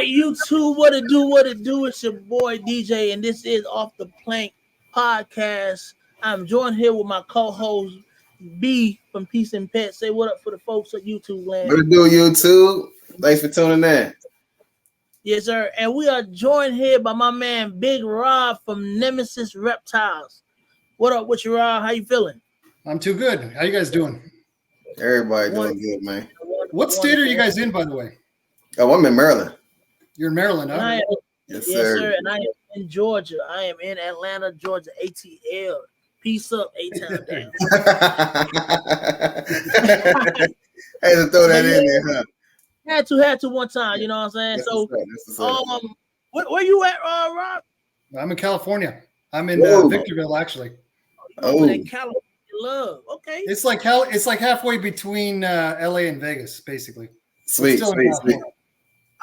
right, YouTube, what it do, what it do. It's your boy DJ, and this is Off the Plank podcast. I'm joined here with my co-host B from Peace and Pets. Say what up for the folks at YouTube land. What it do, YouTube? Thanks for tuning in. Yes, sir. And we are joined here by my man Big Rob from Nemesis Reptiles. What up with you, Rob? How you feeling? I'm too good. How you guys doing? Everybody doing good, man. What state are you guys in, by the way? Oh, I'm in Maryland. You're in Maryland, huh? Yes, sir. And I am in Georgia. I am in Atlanta, Georgia, ATL. Peace up, A-Town down. Had to throw that in there, huh? Had to one time, you know what I'm saying? That's where you at, Rob? I'm in California. I'm in Victorville, actually. In California, love. Okay. It's like halfway between LA and Vegas, basically. Sweet.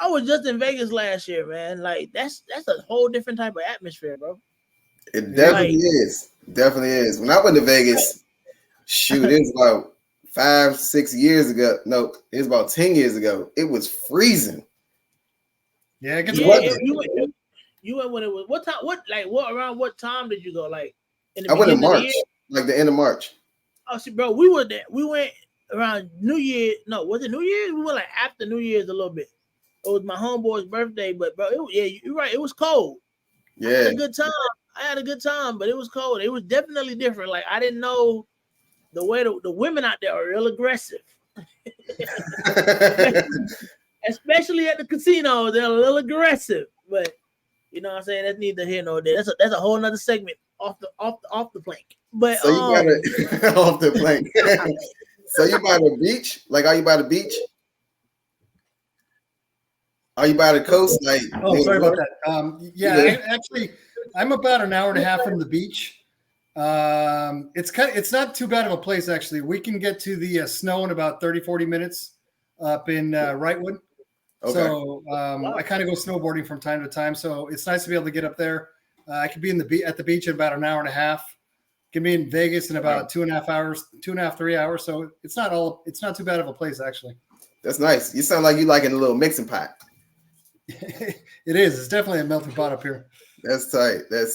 I was just in Vegas last year, man. Like that's a whole different type of atmosphere, bro. It definitely is. Definitely is. When I went to Vegas, shoot, it was about 5-6 years ago. No, it was about 10 years ago. It was freezing. Yeah, it gets You went when it was what time? Around what time did you go? Like in the I went in March, the like the end of March. Oh, see, bro, we were there. We went around New Year. No, was it New Year's? We went like after New Year's a little bit. It was my homeboy's birthday, but bro, you're right. It was cold. Yeah, I had a good time, but it was cold. It was definitely different. Like I didn't know the way the women out there are real aggressive, especially at the casino. They're a little aggressive, but you know what I'm saying. That's neither here nor there. That's a whole nother segment off the plank. But so you got it off the plank. So you by the beach? Like, are you by the beach? Are you by the coast? Like, sorry about that. Actually, I'm about an hour and a half from the beach. It's not too bad of a place, actually. We can get to the snow in about 30-40 minutes up in Wrightwood. Okay. So I kind of go snowboarding from time to time. So it's nice to be able to get up there. I could be at the beach in about an hour and a half. Can be in Vegas in about 2.5 hours, 3 hours. So it's not too bad of a place, actually. That's nice. You sound like you like in a little mixing pot. It is. It's definitely a melting pot up here. That's tight. But,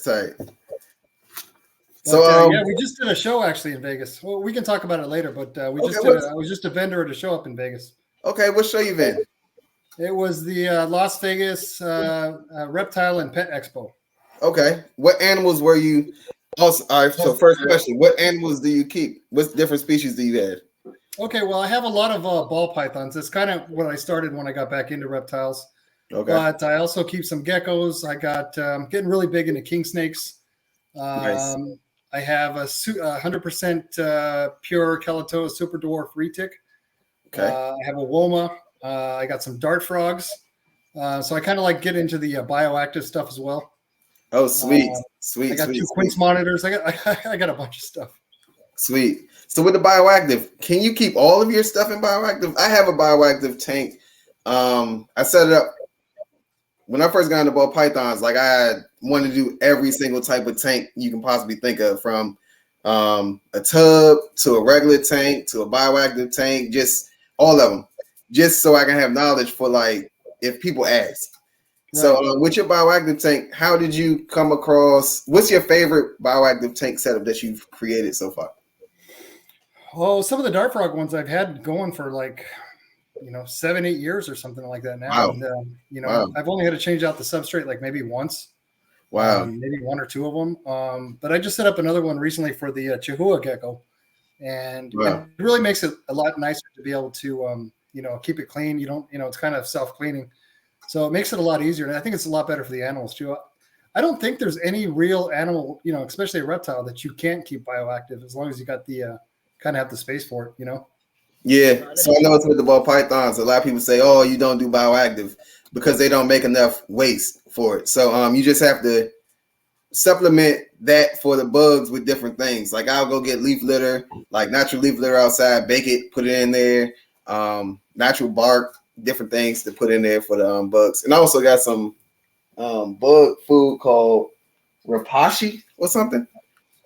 so we just did a show actually in Vegas. Well, we can talk about it later, but I was just a vendor at a show up in Vegas. Okay, what show you been? It was the Las Vegas Reptile and Pet Expo. Okay, what animals were you? Also, all right. So first question: what animals do you keep? What different species do you have? Okay, well, I have a lot of ball pythons. That's kind of what I started when I got back into reptiles. Okay. But I also keep some geckos. I got getting really big into king snakes. Nice. I have a 100% pure Calato super dwarf retic. Okay. I have a Woma. I got some dart frogs. So I kind of like get into the bioactive stuff as well. Oh, sweet. I got two Quince monitors. I got a bunch of stuff. Sweet. So with the bioactive, can you keep all of your stuff in bioactive? I have a bioactive tank. I set it up. When I first got into ball pythons, like I wanted to do every single type of tank you can possibly think of, from a tub to a regular tank to a bioactive tank, just all of them, just so I can have knowledge for like if people ask. Right. So with your bioactive tank, how did you come across? What's your favorite bioactive tank setup that you've created so far? Oh, some of the dart frog ones I've had going for like 7-8 years or something like that now. Wow. And, I've only had to change out the substrate like maybe once. Wow. Maybe one or two of them. But I just set up another one recently for the Chihuahua gecko. And it really makes it a lot nicer to be able to, keep it clean. You don't, it's kind of self-cleaning. So it makes it a lot easier. And I think it's a lot better for the animals too. I don't think there's any real animal, especially a reptile, that you can't keep bioactive as long as you got the kind of have the space for it, Yeah, so I know it's with the ball pythons. A lot of people say, "Oh, you don't do bioactive because they don't make enough waste for it." So you just have to supplement that for the bugs with different things. Like I'll go get leaf litter, like natural leaf litter outside, bake it, put it in there. Natural bark, different things to put in there for the bugs. And I also got some bug food called Rapashi or something.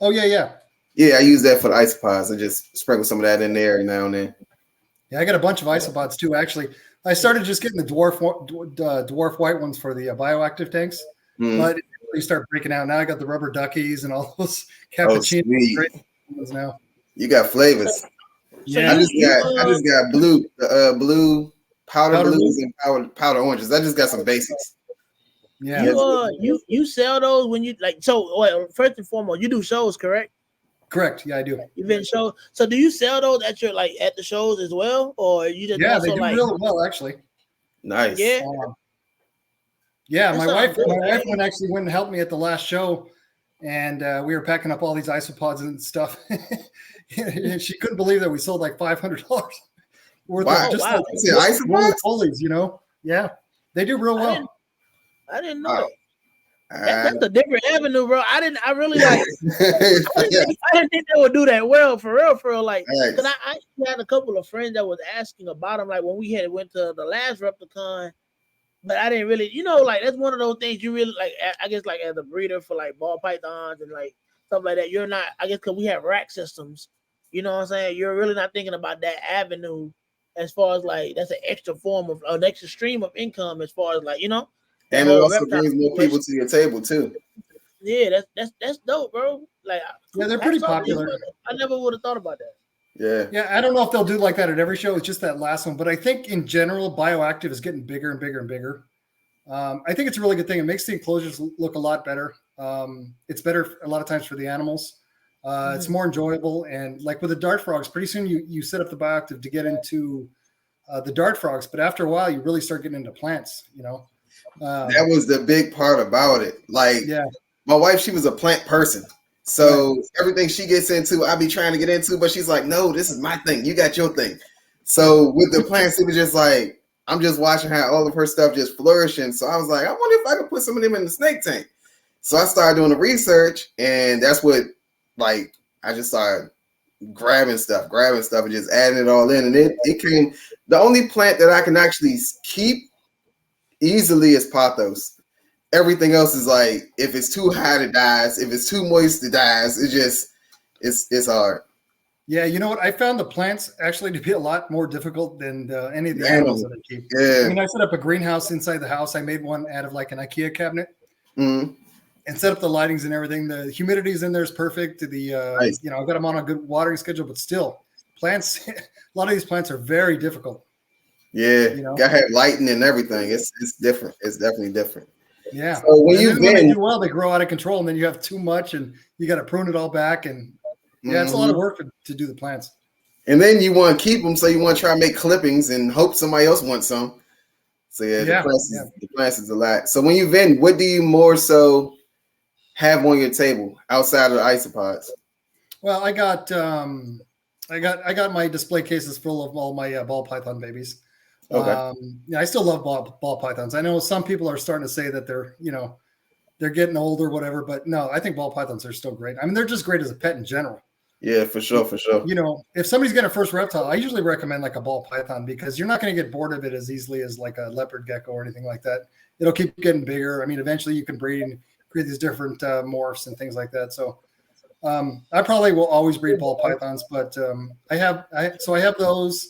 Oh yeah. Yeah, I use that for the isopods. I just sprinkle some of that in there every now and then. Yeah, I got a bunch of isopods too. Actually, I started just getting the dwarf white ones for the bioactive tanks, but you start breaking out. Now I got the rubber duckies and all those cappuccino ones now. You got flavors. Yeah, I just got blue powder blues and powder oranges. I just got some basics. Yeah. You sell those when you like. So well, first and foremost, you do shows, correct? Correct. Yeah, I do. Event shows. So do you sell those at your at the shows as well, or you just they do really well actually. Nice. Yeah. Yeah, my wife went and helped me at the last show, and we were packing up all these isopods and stuff. And she couldn't believe that we sold like $500 worth of just isopods. Yeah, they do real well. I didn't know that. That's a different avenue, bro. I didn't think they would do that well, for real. Like, because I had a couple of friends that was asking about them, like when we went to the last Repticon, but I didn't really, like that's one of those things you really like. I guess like as a breeder for like ball pythons and like stuff like that, you're not. I guess because we have rack systems, you know what I'm saying. You're really not thinking about that avenue as far as like that's an extra form of an extra stream of income as far as like And it also brings more people to your table too. Yeah, that's dope, bro. Like, they're pretty popular. I never would have thought about that. Yeah. I don't know if they'll do like that at every show. It's just that last one, but I think in general, bioactive is getting bigger and bigger and bigger. I think it's a really good thing. It makes the enclosures look a lot better. It's better a lot of times for the animals. It's more enjoyable, and like with the dart frogs, pretty soon you set up the bioactive to get into the dart frogs, but after a while, you really start getting into plants. That was the big part about it. Like, my wife, she was a plant person. So everything she gets into, I be trying to get into, but she's like, no, this is my thing. You got your thing. So with the plants, it was just like, I'm just watching how all of her stuff just flourishing. So I was like, I wonder if I could put some of them in the snake tank. So I started doing the research, and that's what, like, I just started grabbing stuff and just adding it all in. And it came, the only plant that I can actually keep easily is pothos. Everything else is like, if it's too hot, it dies. If it's too moist, it dies. It's hard. Yeah, you know what? I found the plants actually to be a lot more difficult than any of the animals that I keep. Yeah. I mean, I set up a greenhouse inside the house. I made one out of like an IKEA cabinet and set up the lightings and everything. The humidity's in there is perfect. Nice. I've got them on a good watering schedule, but still, plants. A lot of these plants are very difficult. Yeah, gotta have lighting and everything. It's different. It's definitely different. Yeah. So when they do well, they grow out of control, and then you have too much, and you got to prune it all back. And it's a lot of work to do the plants. And then you want to keep them, so you want to try to make clippings and hope somebody else wants some. So the plants is a lot. So when you vend, what do you more so have on your table outside of the isopods? Well, I got my display cases full of all my ball python babies. Okay. I still love ball pythons. I know some people are starting to say that they're getting old or whatever, but no, I think ball pythons are still great. I mean, they're just great as a pet in general. Yeah, for sure. If somebody's getting a first reptile, I usually recommend like a ball python because you're not going to get bored of it as easily as like a leopard gecko or anything like that. It'll keep getting bigger. I mean, eventually you can breed and create these different morphs and things like that. So I probably will always breed ball pythons, but I have those.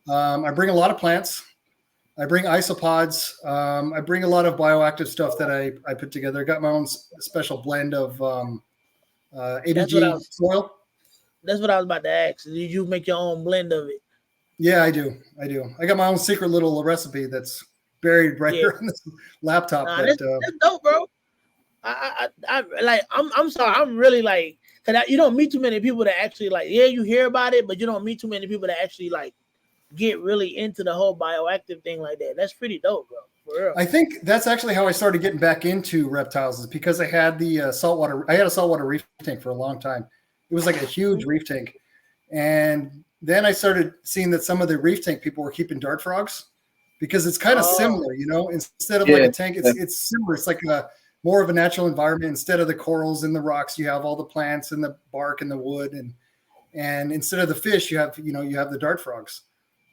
I bring a lot of plants. I bring isopods. I bring a lot of bioactive stuff that I put together. I got my own special blend of ADG soil. That's what I was about to ask. Did you make your own blend of it? Yeah, I do. I got my own secret little recipe that's buried right here on this laptop. That's dope, bro. I'm sorry. I'm really like, because you don't meet too many people that actually like, you hear about it, but you don't meet too many people that actually like get really into the whole bioactive thing like that. That's pretty dope, bro. For real. I think that's actually how I started getting back into reptiles, is because I had the saltwater. I had a saltwater reef tank for a long time. It was like a huge reef tank, and then I started seeing that some of the reef tank people were keeping dart frogs because it's kind of similar, Instead of like a tank, it's similar. It's like more of a natural environment. Instead of the corals and the rocks, you have all the plants and the bark and the wood, and instead of the fish, you have the dart frogs.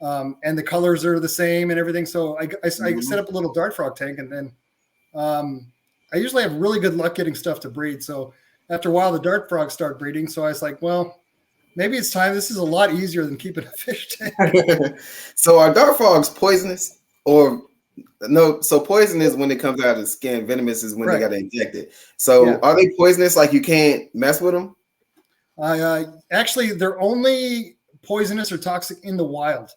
And the colors are the same and everything. So I set up a little dart frog tank, and then I usually have really good luck getting stuff to breed. So after a while, the dart frogs start breeding. So I was like, well, maybe it's time. This is a lot easier than keeping a fish tank. So are dart frogs poisonous? or no, so poison is when it comes out of the skin. Venomous is when they got to inject it. So are they poisonous? Like you can't mess with them? Actually, they're only poisonous or toxic in the wild.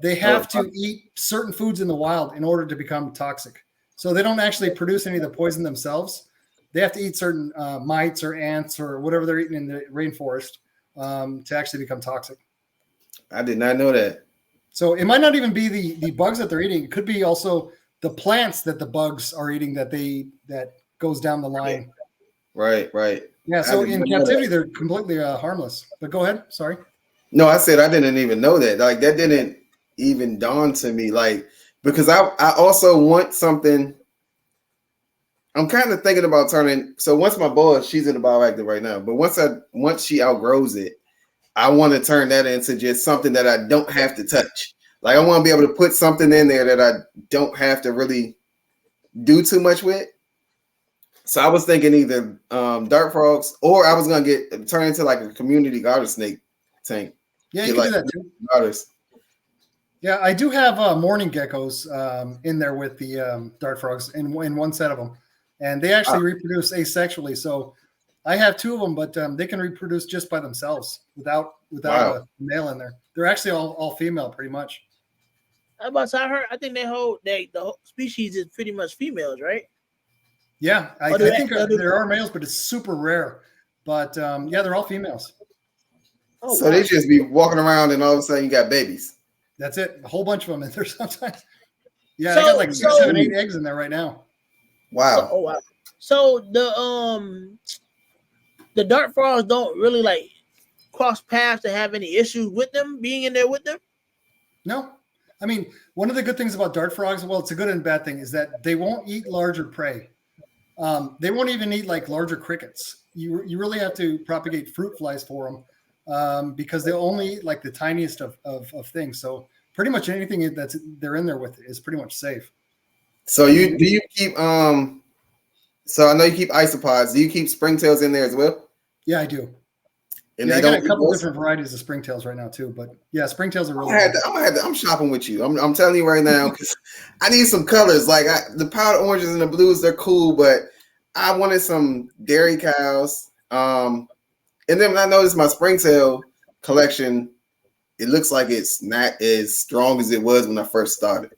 They have to eat certain foods in the wild in order to become toxic. So they don't actually produce any of the poison themselves. They have to eat certain mites or ants or whatever they're eating in the rainforest to actually become toxic. I did not know that. So it might not even be the bugs that they're eating. It could be also the plants that the bugs are eating that goes down the line. Right. Yeah. So in captivity, they're completely harmless. But go ahead. Sorry. No, I said I didn't even know that. Like that didn't even dawn to me. Like because I also want something. I'm kind of thinking about turning. So once my boy, she's in the bioactive right now, but once she outgrows it, I want to turn that into just something that I don't have to touch. Like I want to be able to put something in there that I don't have to really do too much with. So I was thinking either dart frogs, or I was gonna turn into like a community garter snake tank. Yeah, you can do that too. Garters. Yeah, I do have morning geckos in there with the dart frogs in one set of them, and they actually reproduce asexually. So I have two of them, but they can reproduce just by themselves without a male in there. They're actually all female, pretty much. I think the whole species is pretty much females, right? Yeah, I think there are males, but it's super rare. But yeah, they're all females. Oh, so they just be walking around, and all of a sudden you got babies. That's it. A whole bunch of them in there sometimes. Yeah, I got like 6, 7, 8 eggs in there right now. Wow. Wow. So the dart frogs don't really like cross paths to have any issues with them being in there with them? No. I mean, one of the good things about dart frogs, well, it's a good and bad thing, is that they won't eat larger prey. They won't even eat like larger crickets. You really have to propagate fruit flies for them because they only eat like the tiniest of things. So pretty much anything that's they're in there with is pretty much safe. So do you keep so I know you keep isopods. Do you keep springtails in there as well? Yeah, I do. And yeah, I got a couple different varieties of springtails right now too, but yeah, springtails are really. I'm shopping with you. I'm telling you right now because I need some colors. Like the powder oranges and the blues, they're cool, but I wanted some dairy cows. And then when I noticed my springtail collection, it looks like it's not as strong as it was when I first started,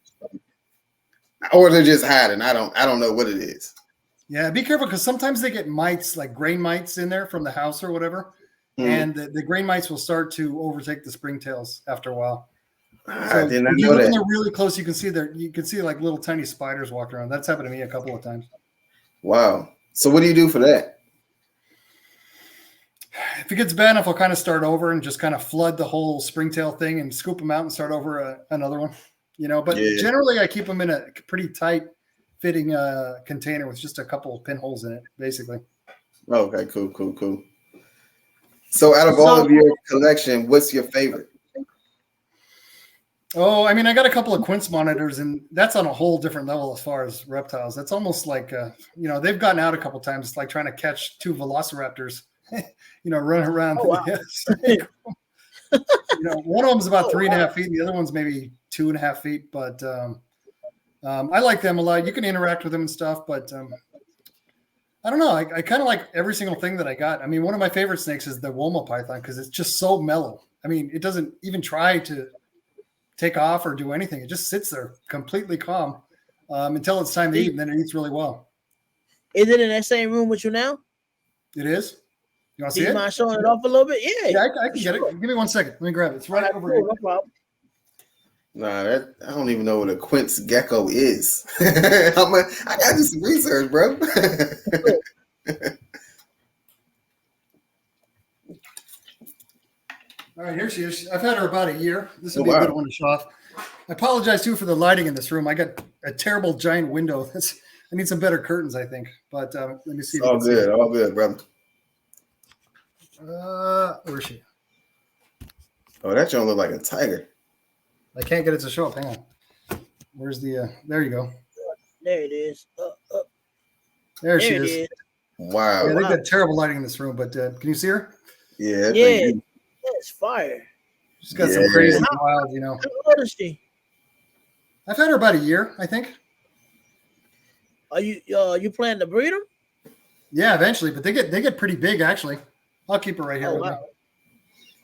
or they're just hiding. I don't know what it is. Yeah, be careful because sometimes they get mites, like grain mites, in there from the house or whatever. And the grain mites will start to overtake the springtails after a while. So if you look in there really close, you can see like little tiny spiders walking around. That's happened to me a couple of times. Wow. So what do you do for that? If it gets bad enough, I'll kind of start over and just kind of flood the whole springtail thing and scoop them out and start over another one. But generally I keep them in a pretty tight fitting container with just a couple of pinholes in it, basically. Okay, cool. So out of all of your collection, what's your favorite? Oh, I mean, I got a couple of quince monitors, and that's on a whole different level as far as reptiles. That's almost like, they've gotten out a couple of times. It's like trying to catch two velociraptors, running around. Oh, wow. One of them's about 3.5 feet. The other one's maybe 2.5 feet. But I like them a lot. You can interact with them and stuff, but I don't know. I kind of like every single thing that I got. I mean, one of my favorite snakes is the Woma python because it's just so mellow. I mean, it doesn't even try to take off or do anything. It just sits there completely calm until it's time to eat, and then it eats really well. Is it in that same room with you now? It is. You want to see it? Do you mind showing it off a little bit? Yeah, I can get it. Give me 1 second. Let me grab it. It's right over here. No problem. Nah, I don't even know what a quince gecko is. I got to do some research, bro. All right, here she is. I've had her about a year. This will be a good one to show off. I apologize too for the lighting in this room. I got a terrible giant window. I need some better curtains, I think. But let me see. All good, brother. Where is she? Oh, that don't look like a tiger. I can't get it to show up. Hang on. Where's the? There you go. There it is. There she is. Wow. Yeah, they've got terrible lighting in this room, but can you see her? Yeah. That's fire. She's got some crazy wild, How old is she? I've had her about a year, I think. Are you planning to breed them? Yeah, eventually, but they get pretty big actually. I'll keep her right here with me.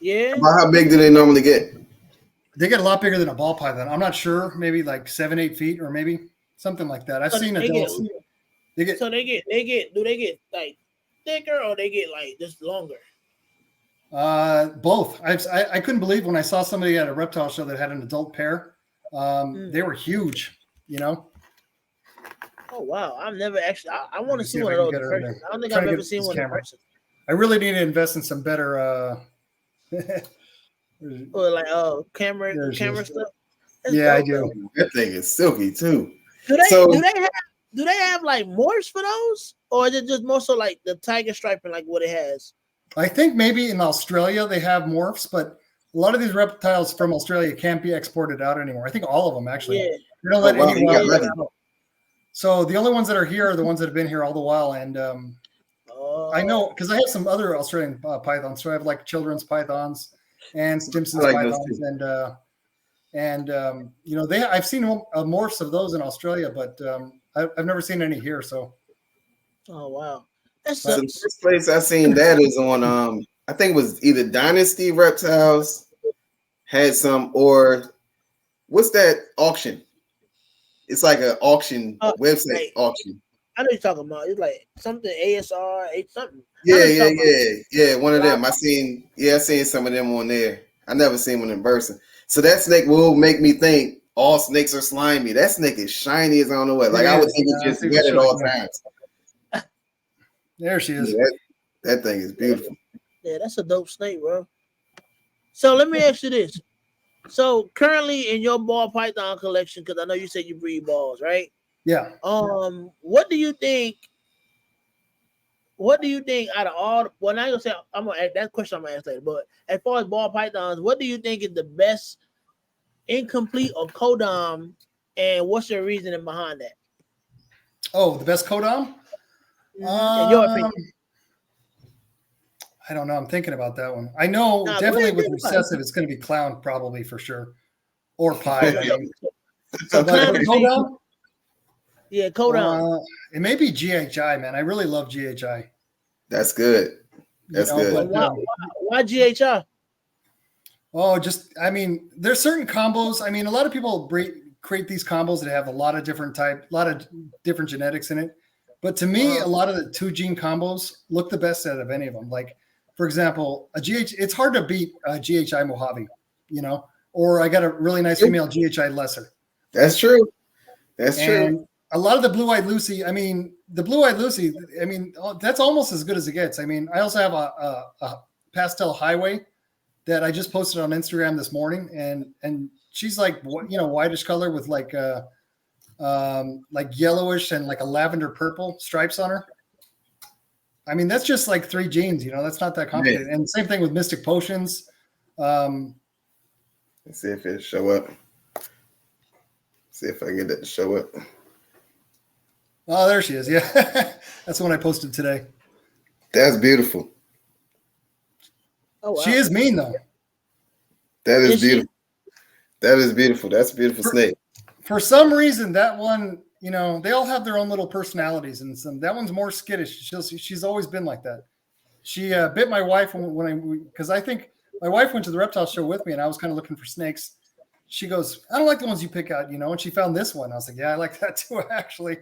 Yeah. About how big do they normally get? They get a lot bigger than a ball python. I'm not sure, maybe like 7-8 feet or maybe something like that. I've seen adults. Do they get like thicker or they get like just longer? Both. I couldn't believe when I saw somebody at a reptile show that had an adult pair. They were huge, you know. Oh wow! I've never actually. I want to see if one I of can those get in her in person. there. I don't think Trying I've to ever get seen this one in camera. person. I really need to invest in some better Or like camera There she is. stuff. That's yeah, I dope, do. though. That thing is silky too. Do they So- do they have like morphs for those, or is it just more so like the tiger striping, like what it has? I think maybe in Australia they have morphs, but a lot of these reptiles from Australia can't be exported out anymore. I think all of them actually. Yeah. They don't let wow, any you got wild lucky. out. So the only ones that are here are the ones that have been here all the while. And I know because I have some other Australian pythons. So I have like children's pythons and Stimson's I like those pythons, and you know I've seen morphs of those in Australia, but I've never seen any here. So Oh wow, that's So the first place I seen that is on I think it was either Dynasty Reptiles had some, or what's that auction? It's like an auction website hey. auction. I know you're talking about. It's like something ASR, something. Yeah. One of them. I seen some of them on there. I never seen one in person. So that snake will make me think all snakes are slimy. That snake is shiny as I don't know what. Like I would think it's just wet at all times. There she is. Yeah, that thing is beautiful. Yeah, that's a dope snake, bro. So let me ask you this. So currently in your ball python collection, because I know you said you breed balls, right? Yeah. What do you think? What do you think out of all? Well, not gonna say I'm gonna ask that question. I'm gonna ask later. But as far as ball pythons, what do you think is the best incomplete or codom, and what's your reasoning behind that? Oh, the best codom? In your opinion. I don't know. I'm thinking about that one. I know definitely with recessive, it's going to be clown probably for sure, or pie. I mean. So codom? Yeah, codom. It may be GHI, man. I really love GHI. That's good. That's good. Why GHI? Oh, I mean, there's certain combos. I mean, a lot of people create these combos that have a lot of different genetics in it. But to me, a lot of the 2-gene combos look the best out of any of them. Like, for example, it's hard to beat GHI Mojave, you know, or I got a really nice female GHI Lesser. That's true. That's true. A lot of the Blue-Eyed Lucy, that's almost as good as it gets. I mean, I also have a Pastel Highway that I just posted on Instagram this morning, and she's like, you know, whitish color with like yellowish and like a lavender purple stripes on her. I mean, that's just like 3 genes, you know, that's not that complicated. Yeah. And same thing with Mystic Potions. Let's see if it'll show up. See if I can get that to show up. Oh, there she is. Yeah. That's the one I posted today. That's beautiful. Oh, wow. She is mean though. That is beautiful. That is beautiful. That's a beautiful snake. For some reason, that one, you know, they all have their own little personalities, and that one's more skittish. She's always been like that. She bit my wife because I think my wife went to the reptile show with me, and I was kind of looking for snakes. She goes, "I don't like the ones you pick out," you know, and she found this one. I was like, "Yeah, I like that too, actually."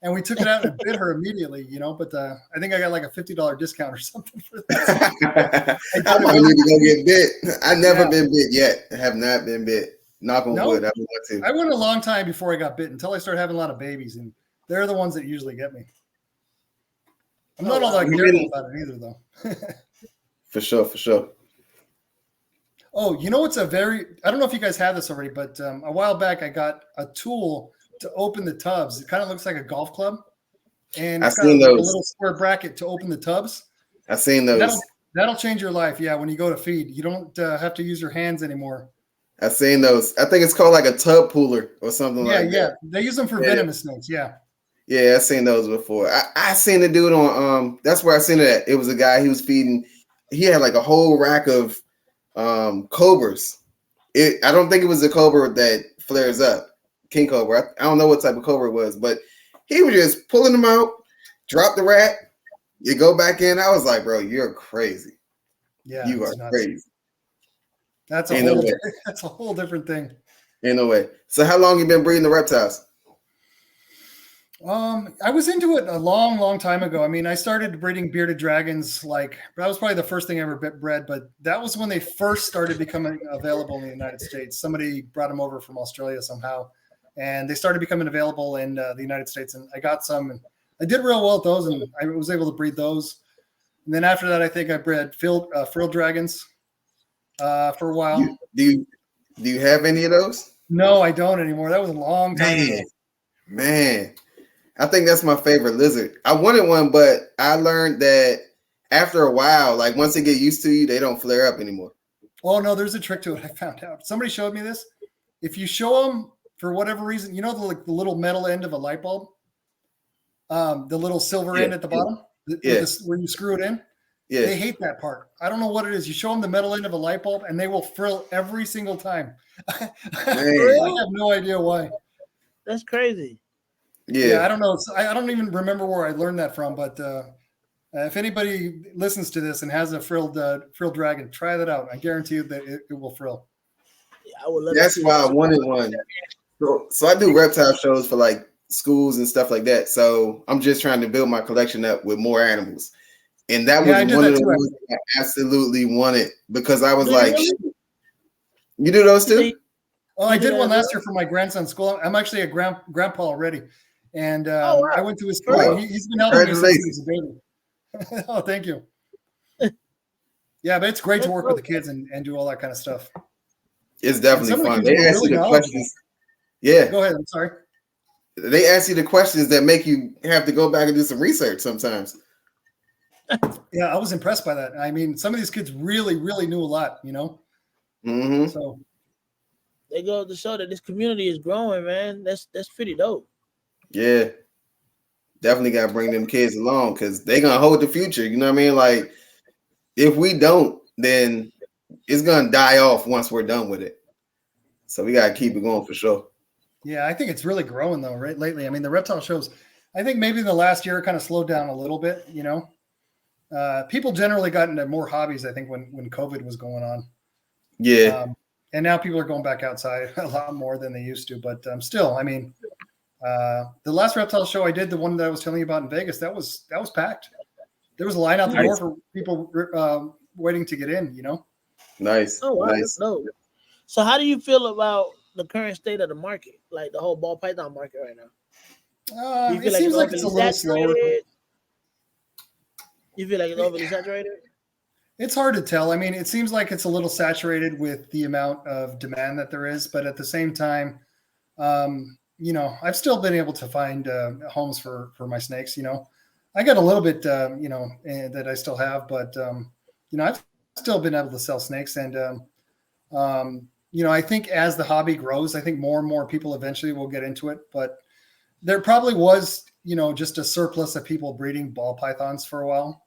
And we took it out and bit her immediately, you know. But I think I got like a $50 discount or something for that. I might need to go get bit. I've never been bit yet. I have not been bit. Knock on wood. I want to. I went a long time before I got bit until I started having a lot of babies, and they're the ones that usually get me. I'm not all that careful about it either, though. For sure. Oh, you know what's I don't know if you guys have this already, but a while back I got a tool to open the tubs. It kind of looks like a golf club, and it's got a little square bracket to open the tubs. I've seen those. That'll change your life. Yeah, when you go to feed, you don't have to use your hands anymore. I've seen those. I think it's called like a tub pooler or something like that. Yeah, they use them for venomous snakes. Yeah, I've seen those before. I seen the dude on that's where I seen it at. It was a guy, he was feeding. He had like a whole rack of cobras. I don't think it was a cobra that flares up. king cobra. I don't know what type of cobra it was, but he was just pulling them out, drop the rat, you go back in. I was like, bro, you're crazy. Yeah, You are nuts. crazy. That's a whole different thing. In a way. So how long you been breeding the reptiles? I was into it a long, long time ago. I mean, I started breeding bearded dragons. Like that was probably the first thing I ever bred, but that was when they first started becoming available in the United States. Somebody brought them over from Australia somehow, and they started becoming available in the United States. And I got some, and I did real well at those, and I was able to breed those. And then after that, I think I bred frilled dragons for a while. Do you have any of those? No, I don't anymore. That was a long time ago. Man. I think that's my favorite lizard. I wanted one, but I learned that after a while, like once they get used to you, they don't flare up anymore. Oh no, there's a trick to it. I found out. Somebody showed me this. If you show them for whatever reason, you know the little metal end of a light bulb, the little silver end at the bottom, where you screw it in. Yeah, they hate that part. I don't know what it is. You show them the metal end of a light bulb, and they will frill every single time. I have no idea why. That's crazy. Yeah, I don't know. I don't even remember where I learned that from, but if anybody listens to this and has a frilled dragon, try that out. I guarantee you that it will frill. Yeah, I would love That's why I wanted one. So I do reptile shows for like schools and stuff like that. So I'm just trying to build my collection up with more animals. And that was one of the ones I absolutely wanted because I was like, you do those too? Oh, I did one last year for my grandson's school. I'm actually a grandpa already. And I went to his school. He's been helping me since he was a baby. Oh, thank you. Yeah, but it's great to work with the kids and do all that kind of stuff. It's definitely fun. They ask you the questions. Yeah. Go ahead. I'm sorry. They ask you the questions that make you have to go back and do some research sometimes. Yeah, I was impressed by that. I mean, some of these kids really, really knew a lot, you know? Mm-hmm. So they go to show that this community is growing, man. That's pretty dope. Yeah, definitely got to bring them kids along because they're going to hold the future. You know what I mean? Like, if we don't, then it's going to die off once we're done with it. So we got to keep it going for sure. Yeah, I think it's really growing, though, right? Lately. I mean, the reptile shows, I think maybe in the last year kind of slowed down a little bit, you know? People generally got into more hobbies, I think, when COVID was going on. Yeah. And now people are going back outside a lot more than they used to. But still, I mean, the last reptile show I did, the one that I was telling you about in Vegas, that was packed. There was a line out the door for people waiting to get in, you know? Nice. Oh, wow. Nice. No. So how do you feel about the current state of the market, like the whole ball python market right now? It seems like it's a little slower. You feel like it's overly saturated? It's hard to tell. I mean, it seems like it's a little saturated with the amount of demand that there is, but at the same time, you know, I've still been able to find homes for my snakes. You know, I got a little bit, you know, that I still have, but you know, I've still been able to sell snakes, and you know, I think as the hobby grows, I think more and more people eventually will get into it. But there probably was, you know, just a surplus of people breeding ball pythons for a while.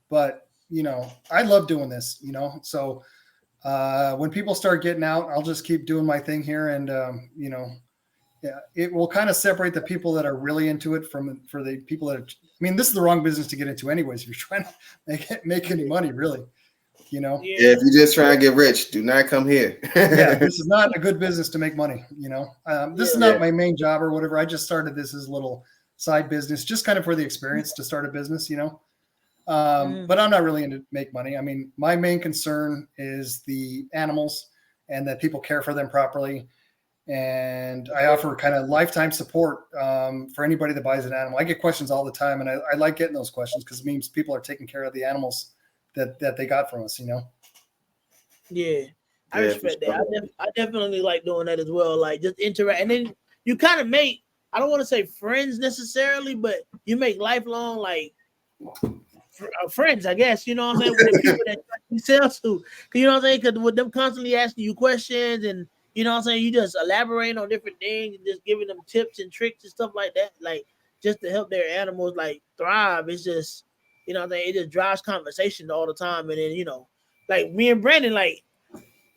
But, you know, I love doing this, you know, so when people start getting out, I'll just keep doing my thing here. And, you know, yeah, it will kind of separate the people that are really into it for the people that are, I mean, this is the wrong business to get into anyways, if you're trying to make any money, really, you know? Yeah, if you're just trying to get rich, do not come here. Yeah, this is not a good business to make money, you know? This is not my main job or whatever. I just started this as a little side business, just kind of for the experience to start a business, you know? But I'm not really into make money. I mean, my main concern is the animals and that people care for them properly. And I offer kind of lifetime support for anybody that buys an animal. I get questions all the time, and I like getting those questions because it means people are taking care of the animals that they got from us, you know? Yeah, I respect that. I definitely like doing that as well. Like just interact. And then you kind of make, I don't want to say friends necessarily, but you make lifelong, like, friends, I guess, you know what I'm saying, with the people that you sell to. You know what I'm saying? Because with them constantly asking you questions and, you know what I'm saying, you just elaborating on different things and just giving them tips and tricks and stuff like that, like, just to help their animals, like, thrive. It's just, you know what I'm saying, it just drives conversation all the time. And then, you know, like, me and Brandon, like,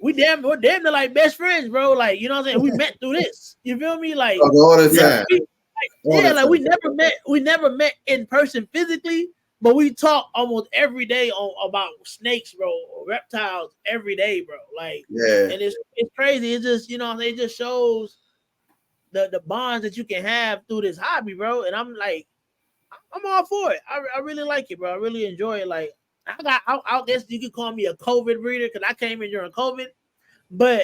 we're damn near like best friends, bro. Like, you know what I'm saying? We met through this. You feel me? Like all the time. We never met in person physically, but we talk almost every day about snakes, bro, or reptiles every day, bro. Like, and it's crazy. It just, you know, it just shows the bonds that you can have through this hobby, bro. And I'm like, I'm all for it. I really like it, bro. I really enjoy it. Like, I guess you could call me a COVID breeder because I came in during COVID, but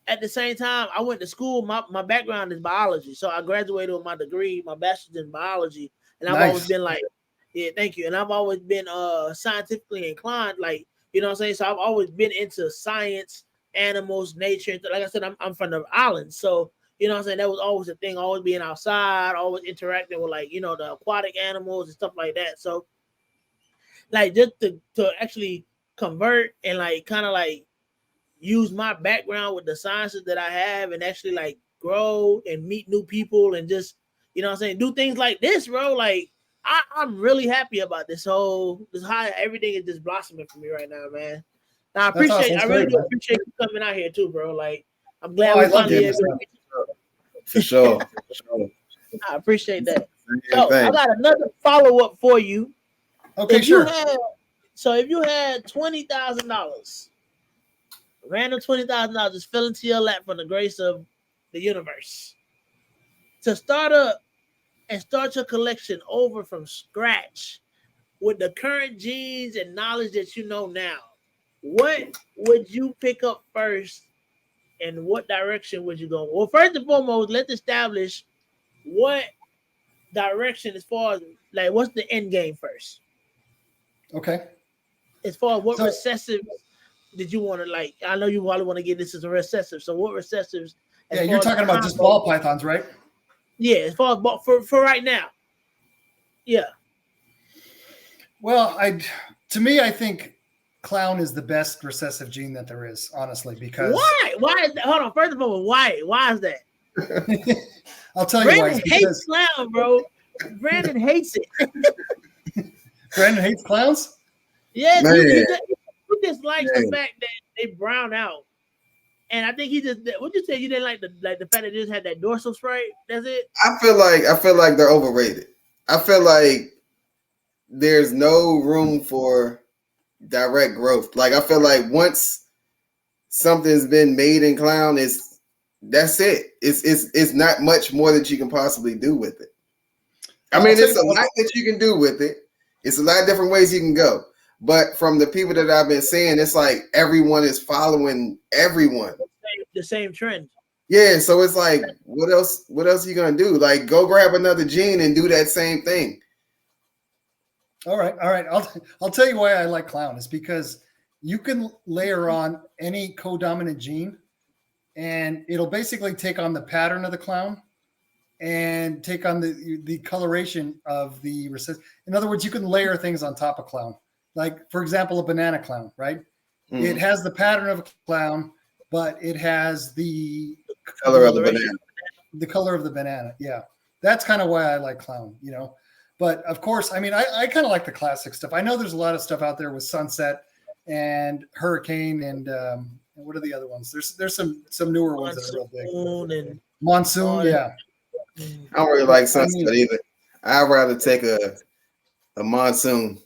at the same time, I went to school. My background is biology, so I graduated with my degree, my bachelor's in biology, and I've always been like, yeah, thank you. And I've always been scientifically inclined, like, you know what I'm saying. So I've always been into science, animals, nature. Like I said, I'm from the island, so you know what I'm saying. That was always a thing. Always being outside, always interacting with, like, you know, the aquatic animals and stuff like that. So like just to actually convert and like kind of like use my background with the sciences that I have and actually like grow and meet new people and just, you know what I'm saying, do things like this, bro. Like I'm really happy about this how everything is just blossoming for me right now, man. Now, I really do appreciate you coming out here too, bro. Like, I'm glad we finally able to. For sure. I appreciate that. So I got another follow-up for you. Okay, if if you had $20,000, random $20,000 just fell into your lap from the grace of the universe to start your collection over from scratch with the current genes and knowledge that you know now, what would you pick up first and what direction would you go? Well, first and foremost, let's establish what direction as far as like what's the end game first. Okay. As far as what recessive did you want to like? I know you probably want to get this as a recessive. So what recessives? Yeah, you're talking about just ball pythons, right? Yeah, as far as for right now. Yeah. Well, I think clown is the best recessive gene that there is, honestly, because why is that? Hold on, first of all, why is that? I'll tell you why. Brandon hates clown, bro. Brandon hates it. Brandon hates clowns? Yeah, he just likes the fact that they brown out. And I think what'd you say? You didn't like the fact that they just had that dorsal stripe? That's it? I feel like they're overrated. I feel like there's no room for direct growth. Like, I feel like once something's been made in clown, that's it. It's not much more that you can possibly do with it. I mean, it's a lot that you can do with it. It's a lot of different ways you can go. But from the people that I've been seeing, it's like everyone is following everyone. The same trend. Yeah, so it's like, what else are you gonna do? Like, go grab another gene and do that same thing. All right. I'll tell you why I like clown is because you can layer on any codominant gene, and it'll basically take on the pattern of the clown and take on the coloration of the recessive. In other words, you can layer things on top of clown. Like, for example, a banana clown, right? Mm-hmm. It has the pattern of a clown, but it has the color of the banana. The color of the banana, yeah. That's kind of why I like clown, you know. But of course, I mean, I kind of like the classic stuff. I know there's a lot of stuff out there with Sunset and Hurricane and what are the other ones? There's some newer ones that are real big. Monsoon, yeah. I don't really like Sunset either. I'd rather take a Monsoon.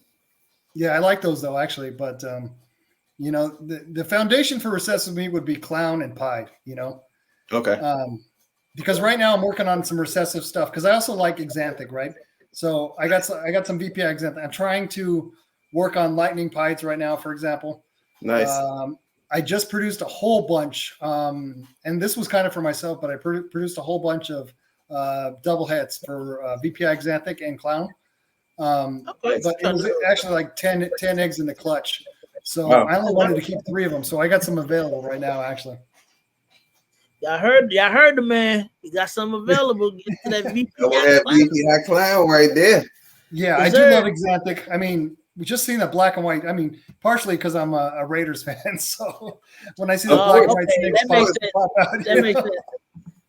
Yeah, I like those though, actually. But you know, the foundation for recessive meat would be clown and pied, you know. Okay. Because right now I'm working on some recessive stuff because I also like Xanthic, right? So I got some VPI Xanthic. I'm trying to work on lightning pieds right now, for example. Nice. I just produced a whole bunch, and this was kind of for myself, but I produced a whole bunch of double heads for VPI Xanthic and clown. But it was actually like 10 eggs in the clutch. So I only wanted to keep 3 of them. So I got some available right now, actually. Y'all heard the man. You got some available. Get to that VPI clown right there. Yeah, I do love Xanthic. I mean, we just seen that black and white. I mean, partially because I'm a Raiders fan. So when I see the black and white snakes,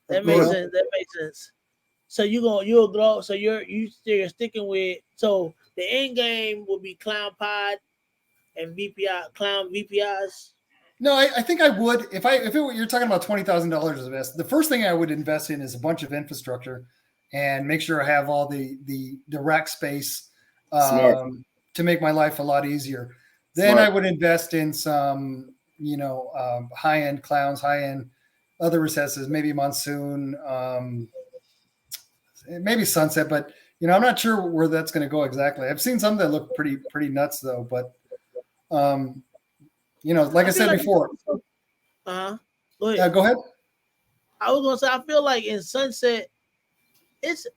that makes sense. So you'll grow. So you're sticking with. So the end game will be clown pod and VPI clown VPIs. No, I think I would you're talking about $20,000 to invest. The first thing I would invest in is a bunch of infrastructure and make sure I have all the rack space to make my life a lot easier. Then I would invest in some, high-end clowns, high-end other recesses, maybe Monsoon, maybe Sunset, but I'm not sure where that's going to go exactly. I've seen some that look pretty nuts though, but like I said before. Go ahead. Yeah, go ahead. I was gonna say, I feel like in Sunset, it's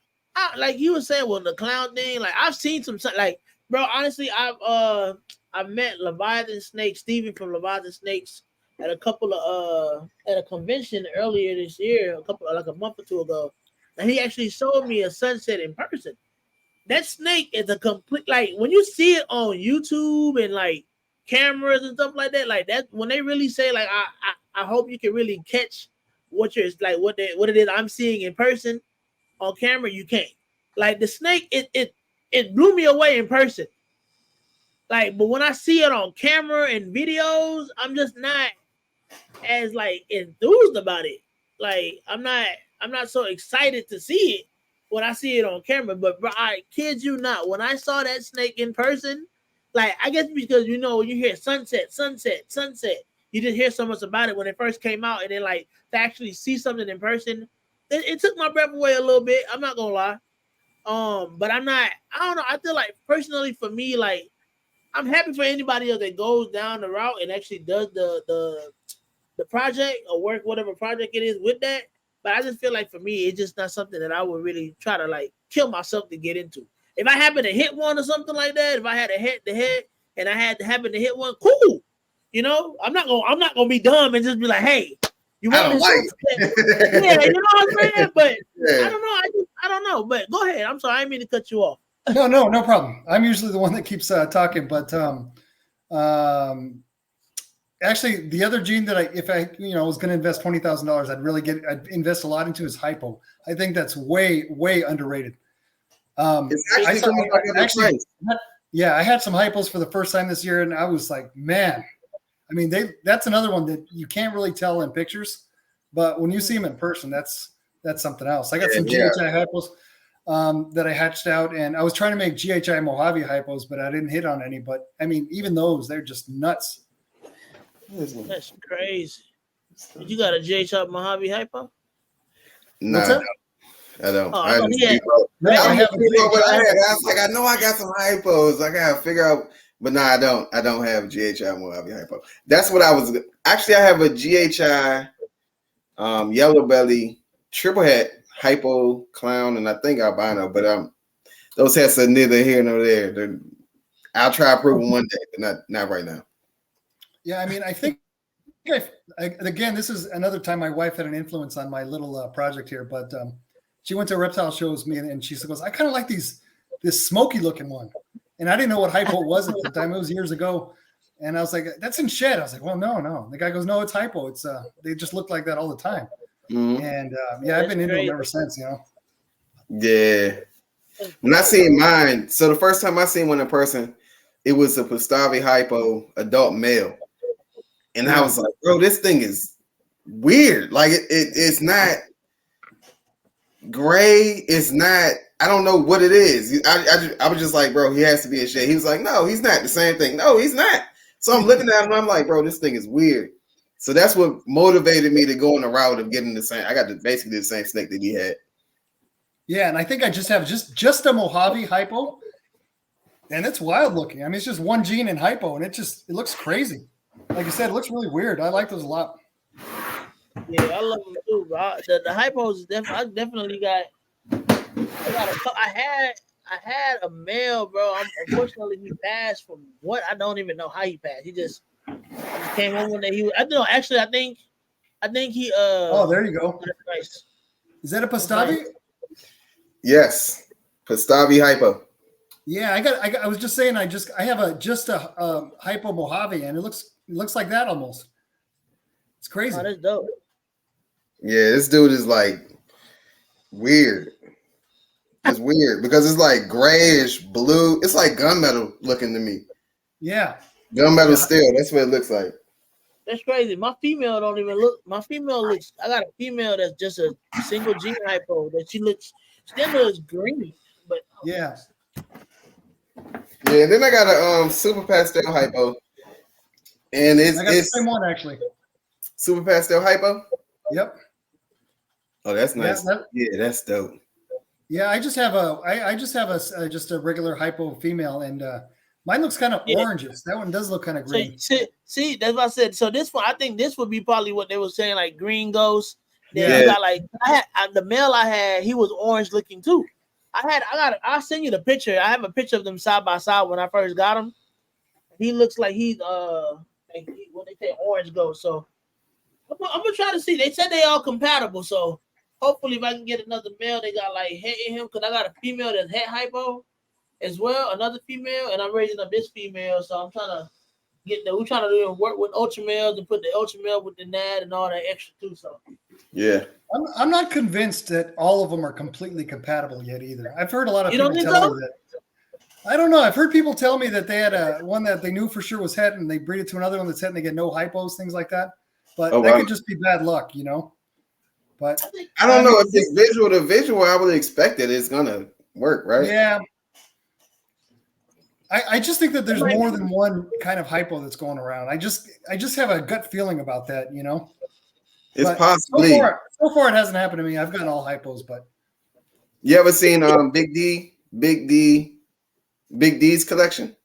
like you were saying with the clown thing. Like I've seen some, like, bro. Honestly, I've met Leviathan Snakes, Steven from Leviathan Snakes, at a convention earlier this year, a month or two ago, and he actually showed me a Sunset in person. That snake is a complete, like, when you see it on YouTube and like cameras and stuff like that, when they really say, like, I hope you can really catch what it is I'm seeing in person on camera, you can't. Like the snake, it blew me away in person. Like, but when I see it on camera and videos, I'm just not as like enthused about it. Like I'm not so excited to see it when I see it on camera. But bro, I kid you not, when I saw that snake in person, like, I guess because when you hear sunset, you just hear so much about it when it first came out, and then like to actually see something in person, it took my breath away a little bit. I'm not gonna lie. But I don't know. I feel like personally for me, like, I'm happy for anybody else that goes down the route and actually does the project or work whatever project it is with that. But I just feel like for me, it's just not something that I would really try to like kill myself to get into. If I happen to hit one or something like that, if I had a head to head and I had to happen to hit one, cool. I'm not gonna be dumb and just be like, hey, you want this? Yeah, you know what I'm saying? But yeah. I don't know. I don't know. But go ahead. I'm sorry, I didn't mean to cut you off. No problem. I'm usually the one that keeps talking, but actually, the other gene that if I was going to invest $20,000, I'd invest a lot into is hypo. I think that's way underrated. Yeah, I had some hypos for the first time this year, and I was like, man, I mean, that's another one that you can't really tell in pictures, but when you see them in person, that's something else. I got some GHI hypos that I hatched out, and I was trying to make GHI Mojave hypos, but I didn't hit on any. But I mean, even those, they're just nuts. That's crazy. You got a GHI Mojave hypo? No, I don't. Oh, I was like, I know I got some hypos. I gotta figure out, but no, I don't. I don't have GHI Mojave hypo. That's what I was. Actually, I have a GHI yellow belly triple hat hypo clown, and I think albino. But those hats are neither here nor there. I'll try to prove them one day, but not right now. Yeah, I mean, I think again, this is another time my wife had an influence on my little project here, but she went to a reptile show with me, and she goes, I kind of like this smoky looking one. And I didn't know what hypo was at the time. It was years ago. And I was like, that's in shed. I was like, well, no. The guy goes, no, it's hypo. It's they just look like that all the time. Mm-hmm. And I've been into them ever since, Yeah. When I seen mine, so the first time I seen one in person, it was a Pastavi hypo adult male. And I was like, bro, this thing is weird. Like it's not gray. It's not, I don't know what it is. I was just like, bro, he has to be a shade. He was like, no, he's not the same thing. No, he's not. So I'm looking at him, I'm like, bro, this thing is weird. So that's what motivated me to go on the route of getting the same. I got basically the same snake that he had. Yeah, and I think I just have just a Mojave hypo. And it's wild looking. I mean, it's just one gene in hypo, and it looks crazy. Like you said, it looks really weird. I like those a lot. Yeah, I love them too, bro. The hypos, I definitely got. I had a male, bro. Unfortunately, he passed from what I don't even know how he passed. He just came home one day. I think he. Oh, there you go. Nice. Is that a Pastavi? Yes, Pastavi hypo. Yeah, I was just saying. I have a hypo Mojave, and it looks like that almost. It's crazy. Oh, that's dope. Yeah, this dude is like weird. It's weird because it's like grayish blue. It's like gunmetal looking to me. Yeah, gunmetal steel. That's what it looks like. That's crazy. My female don't even look. My female looks. I got a female that's just a single gene hypo. That she still looks green, but Yeah. Yeah, then I got a super pastel hypo, and I got the it's same one actually. super pastel hypo. Yep. Oh, that's nice. Yeah, Yeah, that's dope. Yeah, I just have just a regular hypo female, and mine looks kind of oranges. That one does look kind of green. See, that's what I said. So this one, I think this would be probably what they were saying, like green ghost. Then Yeah. you got like the male I had, he was orange looking too. I'll send you the picture. I have a picture of them side by side when I first got him. He looks like he's what they say orange ghost. So I'm gonna try to see. They said they all compatible, so hopefully if I can get another male, they got like head in him, because I got a female that's head hypo as well, another female, and I'm raising up this female, so I'm trying to we're trying to work with ultra males and put the ultra male with the NAD and all that extra too. So yeah, I'm not convinced that all of them are completely compatible yet either. I've heard a lot of You people don't think tell so? me that. I don't know. I've heard people tell me that they had one that they knew for sure was het, and they breed it to another one that's het, and they get no hypos, things like that. But that could just be bad luck, you know. But I don't know if it's visual to visual. I would expect that it's gonna work, right? Yeah. I just think that there's more than one kind of hypo that's going around. I just have a gut feeling about that, you know. It's possibly. So far, it hasn't happened to me. I've gotten all hypos, but you ever seen Big D's collection?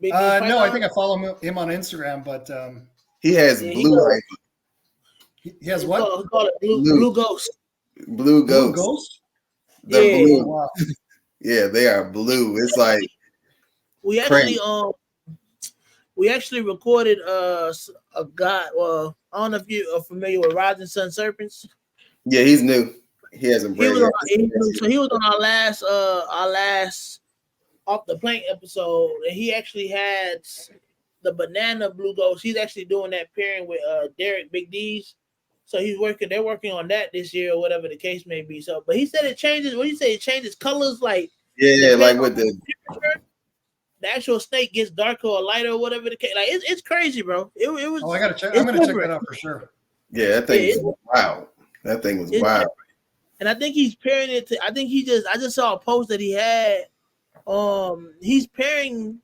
Big D no, I Python? think I follow him on Instagram, but He has blue hypo. He has what? We call it blue ghost. Blue ghost. Ghost? The Yeah. blue. Wow. Yeah, they are blue. It's like We actually recorded a guy. Well, I don't know if you are familiar with Rising Sun Serpents. yeah, he's new. He hasn't He bred was yet. he was on our last off the plank episode, and he actually had the banana blue ghost. He's actually doing that pairing with Derek Big D's. So they're working on that this year or whatever the case may be. So, but he said it changes. What do you say? It changes colors, like Yeah, like with the actual snake gets darker or lighter or whatever the case. Like it's crazy, bro. It was. Oh, I gotta check. I'm gonna check that out for sure. yeah, that thing was wild. That thing was wild. And I think he's pairing it to. I just saw a post that he had. He's pairing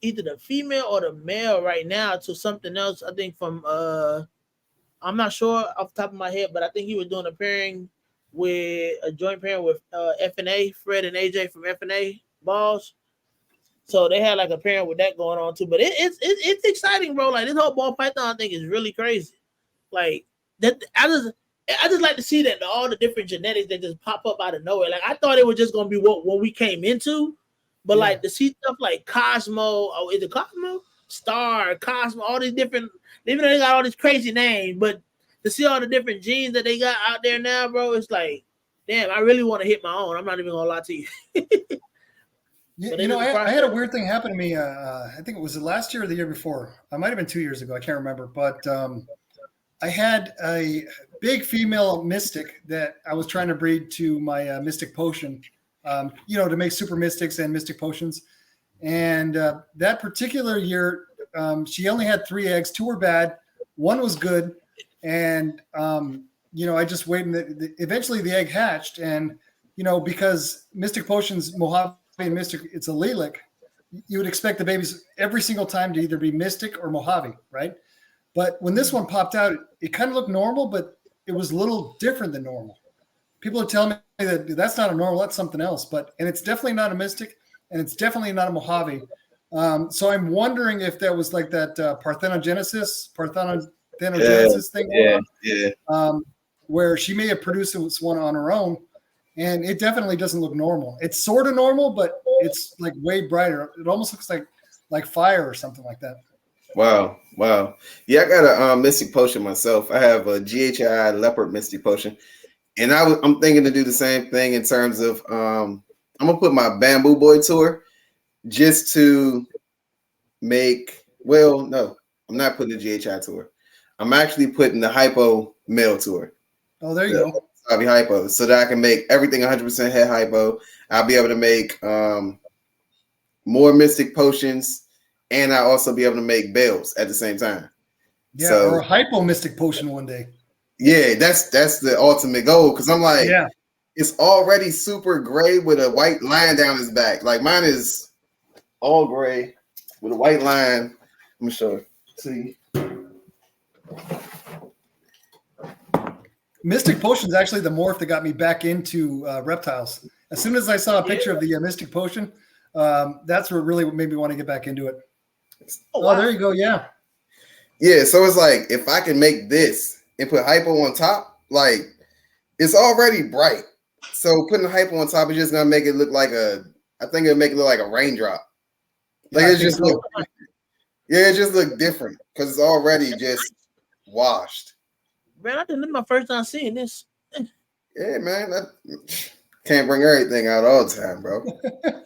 either the female or the male right now to something else. I think from I'm not sure off the top of my head, but I think he was doing a joint pairing with FNA, Fred and AJ from FNA Balls. So they had like a pairing with that going on too. But it's exciting, bro. Like this whole ball python thing is really crazy. Like that, I just like to see that all the different genetics that just pop up out of nowhere. Like I thought it was just gonna be what we came into, but like to see stuff like Cosmo, oh, is it Cosmo? Star, Cosmo, all these different, even though they got all these crazy names, but to see all the different genes that they got out there now, bro, it's like, damn, I really want to hit my own. I'm not even gonna lie to you. You know, I had a weird thing happen to me. I think it was last year or the year before. It might have been 2 years ago. I can't remember. But I had a big female mystic that I was trying to breed to my mystic potion, to make super mystics and mystic potions. And that particular year, she only had 3 eggs. 2 were bad. 1 was good. And, I just waited. Eventually the egg hatched. And, because mystic potions, Mojave and Mystic, it's allelic, you would expect the babies every single time to either be Mystic or Mojave, right? But when this one popped out, it kind of looked normal, but it was a little different than normal. People are telling me that that's not a normal, that's something else. And it's definitely not a Mystic, and it's definitely not a Mojave. So I'm wondering if that was like that parthenogenesis thing, where she may have produced this one on her own. And it definitely doesn't look normal. It's sort of normal, but it's like way brighter. It almost looks like fire or something like that. Wow. Yeah, I got a mystic potion myself. I have a GHI leopard mystic potion, and I'm thinking to do the same thing in terms of I'm gonna put my Bamboo Boy tour just to make. Well, no, I'm not putting the GHI tour. I'm actually putting the hypo male tour. Oh, there you go. I'll be hypo, so that I can make everything 100% head hypo. I'll be able to make more mystic potions, and I'll also be able to make bales at the same time. Yeah, So or a hypo mystic potion one day. yeah, that's the ultimate goal. Cause I'm like, Yeah. it's already super gray with a white line down his back. Like mine is all gray with a white line. Let me show you. See. Mystic Potion is actually the morph that got me back into reptiles. As soon as I saw a picture of the Mystic Potion, that's what really made me want to get back into it. Oh, Oh, wow. there you go. Yeah. Yeah, so it's like if I can make this and put hypo on top, like it's already bright. So putting the hypo on top is just gonna make it look like I think it'll make it look like a raindrop. Like Yeah, I it think just so. look, yeah, it just look different because it's already just washed. Man, I think this is my first time seeing this. Yeah, man, can't bring everything out all the time, bro.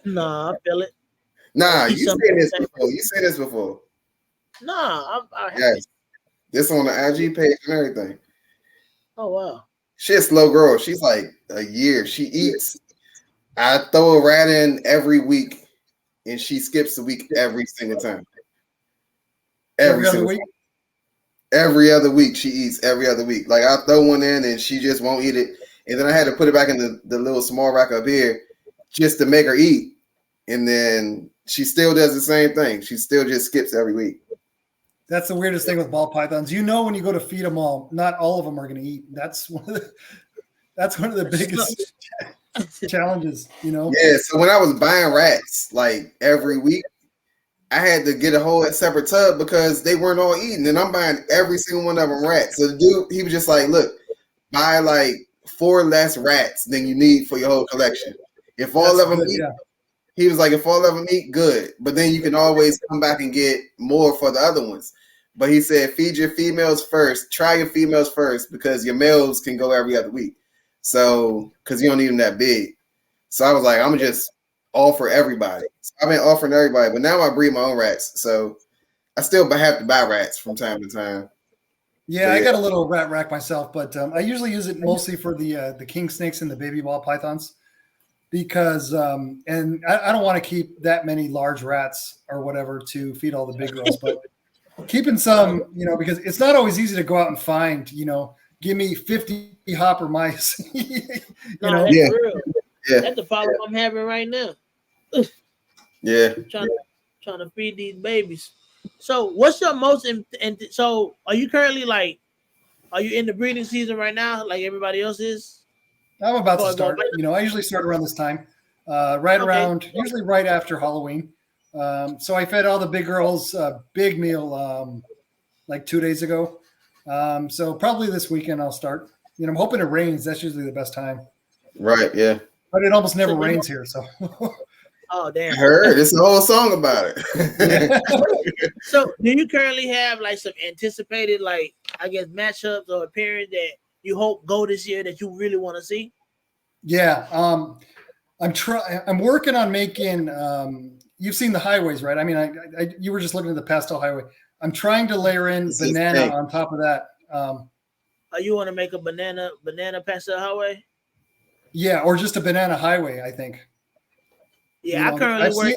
Nah, I feel it. Nah, Keep you something said this the same. before. You said this before. Nah, I have Yes, it. this on the IG page and everything. Oh wow. She's a slow girl. She's like a year. She eats. I throw a rat in every week, and she skips a week every single time. Every other single week. time. Every other week she eats. Every other week, like I throw one in and she just won't eat it, and then I had to put it back in the little small rack up here just to make her eat, and then she still does the same thing. She still just skips every week. That's the weirdest thing with ball pythons. You know, when you go to feed them all, not all of them are going to eat. That's one of the biggest challenges. You know. Yeah. So when I was buying rats like every week, I had to get a whole separate tub because they weren't all eating, and I'm buying every single one of them rats. So the dude, he was just like, "Look, buy like 4 less rats than you need for your whole collection. If all That's of them good, eat," yeah. he was like, "If all of them eat, good. But then you can always come back and get more for the other ones." But he said, "Feed your females first. Try your females first because your males can go every other week. So because you don't need them that big." So I was like, "I'm just offer everybody." So I've been offering everybody, but now I breed my own rats, so I still have to buy rats from time to time. Yeah, But I yeah. got a little rat rack myself, but I usually use it mostly for the king snakes and the baby ball pythons because and I don't want to keep that many large rats or whatever to feed all the big girls, but keeping some, you know, because it's not always easy to go out and find, you know, give me 50 hopper mice. you Nah, know, that's Yeah. real. Yeah. That's the problem I'm having right now. Yeah. Trying to feed these babies. So, what's your most? So, are you currently like? Are you in the breeding season right now, like everybody else is? I'm about to Or start. going- You know, I usually start around this time, right Okay. around, usually right after Halloween. So I fed all the big girls big meal like 2 days ago. So probably this weekend I'll start. You know, I'm hoping it rains. That's usually the best time, Right. Yeah. but it almost never So- rains here. So Oh, I damn. heard it's a whole song about it. yeah. So, do you currently have like some anticipated, like I guess, matchups or appearance that you hope go this year that you really want to see? Yeah. I'm working on making. You've seen the highways, right? I mean, you were just looking at the pastel highway. I'm trying to layer in This is banana pink. on top of that. You want to make a banana pastel highway? Yeah, or just a banana highway. I think. Yeah, You I know, currently I've work. seen-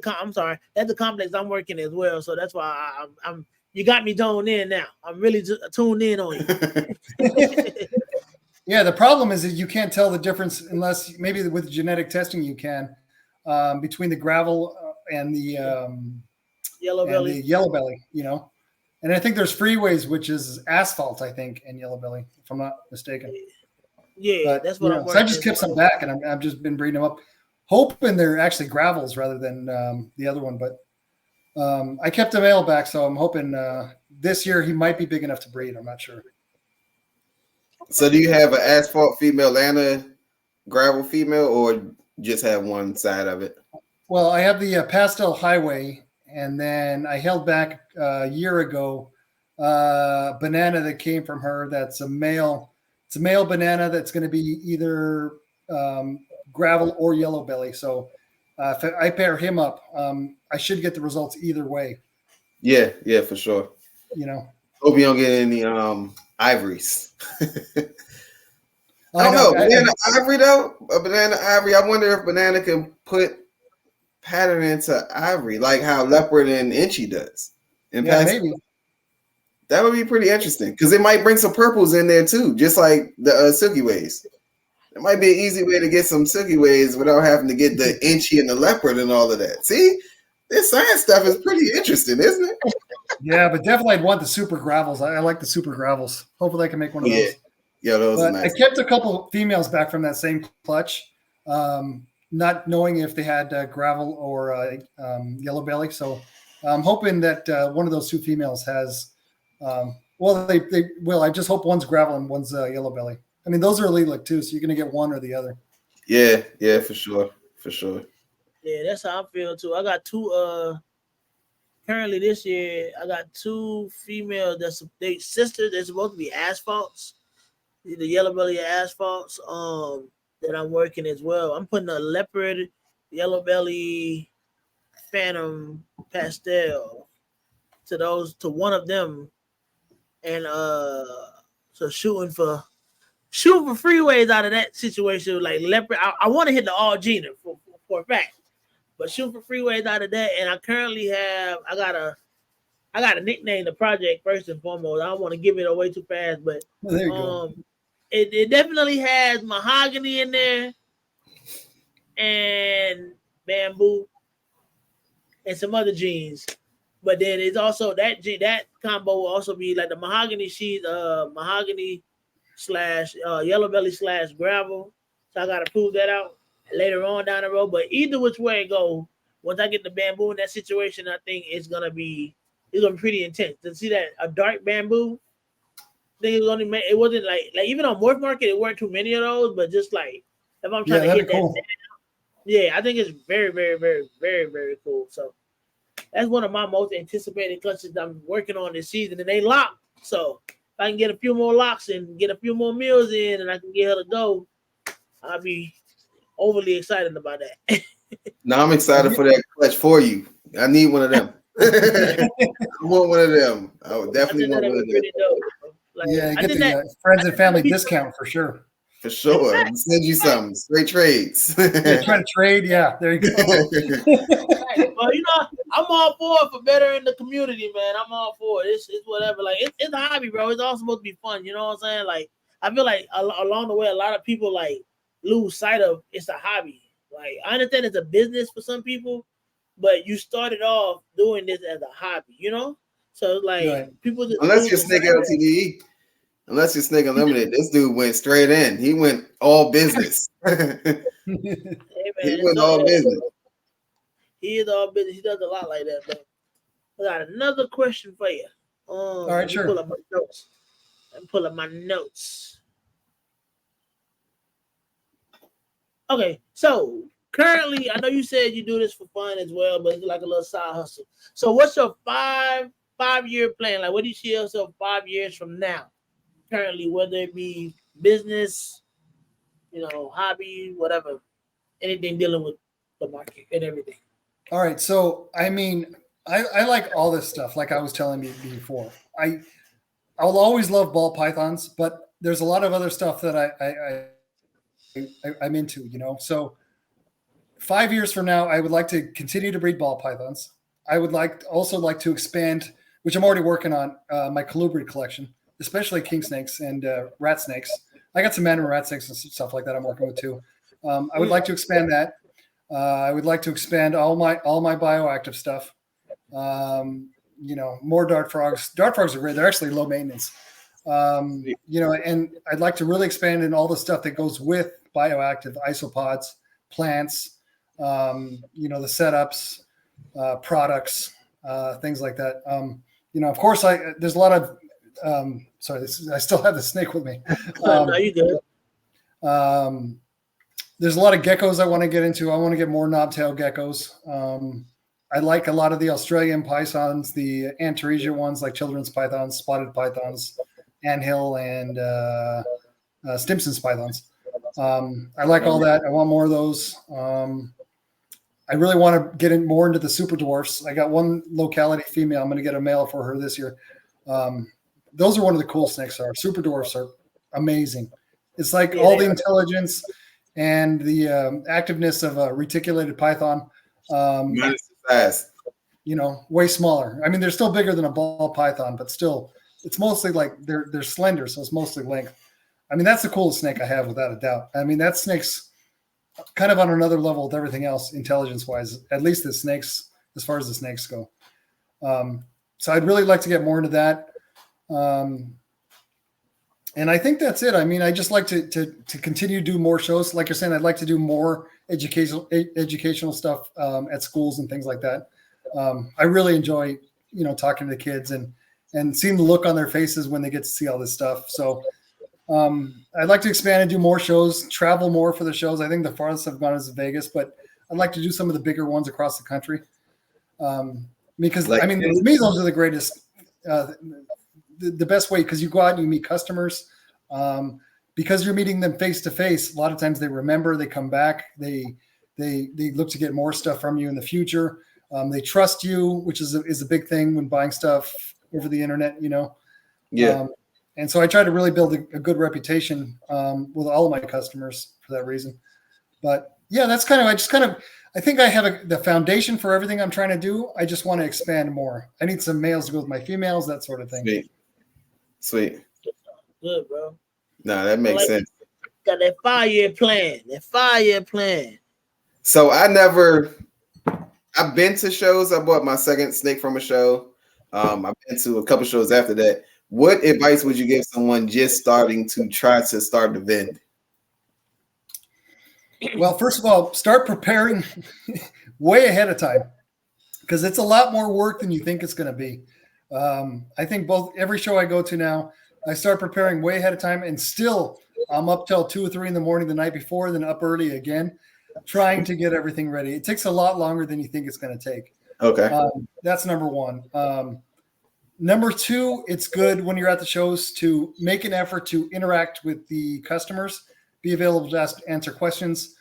I'm sorry. That's the complex I'm working as well. So that's why I'm. You got me zoned in now. I'm really tuned in on you. Yeah, the problem is that you can't tell the difference unless maybe with genetic testing you can between the gravel and Yellow belly. the yellow belly. You know, and I think there's freeways, which is asphalt, I think, and yellow belly, if I'm not mistaken. Yeah, But, that's what you I'm know, working. so I just kept some back, and I've just been breeding them up, hoping they're actually gravels rather than the other one. But I kept the male back, so I'm hoping this year he might be big enough to breed. I'm not sure. So do you have an asphalt female and a gravel female, or just have one side of it? Well, I have the pastel highway, and then I held back a year ago banana that came from her. That's a male. It's a male banana that's going to be either gravel or yellow belly. So if I pair him up, I should get the results either way. Yeah, yeah, for sure. You know, Hope you don't get any ivories. I I don't know. know. Banana ivory though. A banana ivory. I wonder if banana can put pattern into ivory, like how leopard and inchy does. And Yeah, maybe. That would be pretty interesting because it might bring some purples in there too, just like the silky ways. It might be an easy way to get some silky ways without having to get the inchy and the leopard and all of that. See, this science stuff is pretty interesting, isn't it? Yeah, but definitely I'd want the super gravels. I like the super gravels. Hopefully I can make one of those. Yeah, those are But nice. I kept a couple females back from that same clutch, not knowing if they had gravel or yellow belly. So I'm hoping that one of those two females has. They will. I just hope one's gravel and one's yellow belly. I mean, those are lilac too, so you're gonna get one or the other. Yeah, for sure. Yeah, that's how I feel too. I got two. Currently this year, I got two females they sisters. They're supposed to be asphalts. The yellow belly asphalts. That I'm working as well. I'm putting a leopard, yellow belly, phantom pastel to one of them, and so shooting for freeways out of that situation. Like leopard, I want to hit the all Gina for a fact, but shooting for freeways out of that. And I currently have I got a nickname the project first and foremost. I don't want to give it away too fast, but There you go. It definitely has mahogany in there and bamboo and some other jeans. But then it's also that combo will also be like the mahogany sheet, mahogany / yellow belly / gravel. So I gotta prove that out later on down the road. But either which way it go, once I get the bamboo in that situation, I think it's gonna be pretty intense. To see that a dark bamboo, I think it wasn't like even on Morph Market, it weren't too many of those, but just like if I'm trying to hit cool. that, yeah, I think it's very, very, very, very, very cool. So that's one of my most anticipated clutches I'm working on this season, and they lock. So if I can get a few more locks and get a few more meals in, and I can get her to go, I'll be overly excited about that. Now I'm excited for that clutch for you. I need one of them. I want one of them. I would definitely want one of them. Like, yeah, get the friends and family discount for sure. For sure. I'll send you some straight trades. Yeah, trying to trade. Yeah, there you go. Well, I'm all for it for bettering the community, man. I'm all for it. It's whatever. Like it's a hobby, bro. It's all supposed to be fun. You know what I'm saying? Like I feel like along the way, a lot of people like lose sight of it's a hobby. Like I understand it's a business for some people, but you started off doing this as a hobby, So like people just unless you're Snake LTD. Unless you're Snake Unlimited, this dude went straight in. He went all business. He went all business. He is all business. He does a lot like that, man. I got another question for you. All right, sure. Pull up my notes. Okay, so currently, I know you said you do this for fun as well, but it's like a little side hustle. So, what's your five-year plan? Like, what do you see yourself 5 years from now? Currently, whether it be business, hobby, whatever, anything dealing with the market and everything. All right. So, I mean, I like all this stuff. Like I was telling you before, I will always love ball pythons, but there's a lot of other stuff that I'm into, So 5 years from now, I would like to continue to breed ball pythons. I would also like to expand, which I'm already working on, my colubrid collection, especially king snakes and rat snakes. I got some mandarin rat snakes and stuff like that I'm working with too. I would like to expand that. I would like to expand all my bioactive stuff. More dart frogs. Dart frogs are great. They're actually low maintenance. And I'd like to really expand in all the stuff that goes with bioactive isopods, plants, the setups, products, things like that. Of course, there's a lot of I still have the snake with me. No, you good. There's a lot of geckos I want to get into. I want to get more knobtail geckos. I like a lot of the Australian pythons, the Antaresia ones like children's pythons, spotted pythons, anthill, and Stimson's pythons. I like all that. I want more of those. I really want to get more into the super dwarfs. I got one locality female. I'm going to get a male for her this year. Those are one of the cool snakes. Super dwarfs are amazing. It's like all the intelligence and the activeness of a reticulated python. Size. Way smaller. I mean, they're still bigger than a ball python, but still, it's mostly like they're slender, so it's mostly length. I mean, that's the coolest snake I have without a doubt. I mean, that snake's kind of on another level with everything else, intelligence-wise. At least the snakes, as far as the snakes go. So I'd really like to get more into that. And I think that's it. I mean, I just like to continue to do more shows. Like you're saying, I'd like to do more educational stuff at schools and things like that. I really enjoy, talking to the kids and seeing the look on their faces when they get to see all this stuff. So I'd like to expand and do more shows, travel more for the shows. I think the farthest I've gone is Vegas, but I'd like to do some of the bigger ones across the country. Because to me, those are the greatest, the best way, because you go out and you meet customers, because you're meeting them face to face. A lot of times they remember, they come back, they look to get more stuff from you in the future. They trust you, which is a big thing when buying stuff over the internet, Yeah. And so I try to really build a good reputation with all of my customers for that reason. But yeah, that's I think I have the foundation for everything I'm trying to do. I just want to expand more. I need some males to go with my females, that sort of thing. Sweet. Good, bro. No, that makes sense. Got that 5-year plan. So I've been to shows. I bought my second snake from a show. I've been to a couple shows after that. What advice would you give someone just starting to try to start the vend? Well, first of all, start preparing way ahead of time, because it's a lot more work than you think it's going to be. I think every show I go to now, I start preparing way ahead of time, and still I'm up till 2 or 3 in the morning the night before, then up early again, trying to get everything ready. It takes a lot longer than you think it's going to take. Okay. That's number one. Number two, it's good when you're at the shows to make an effort to interact with the customers, be available to answer questions.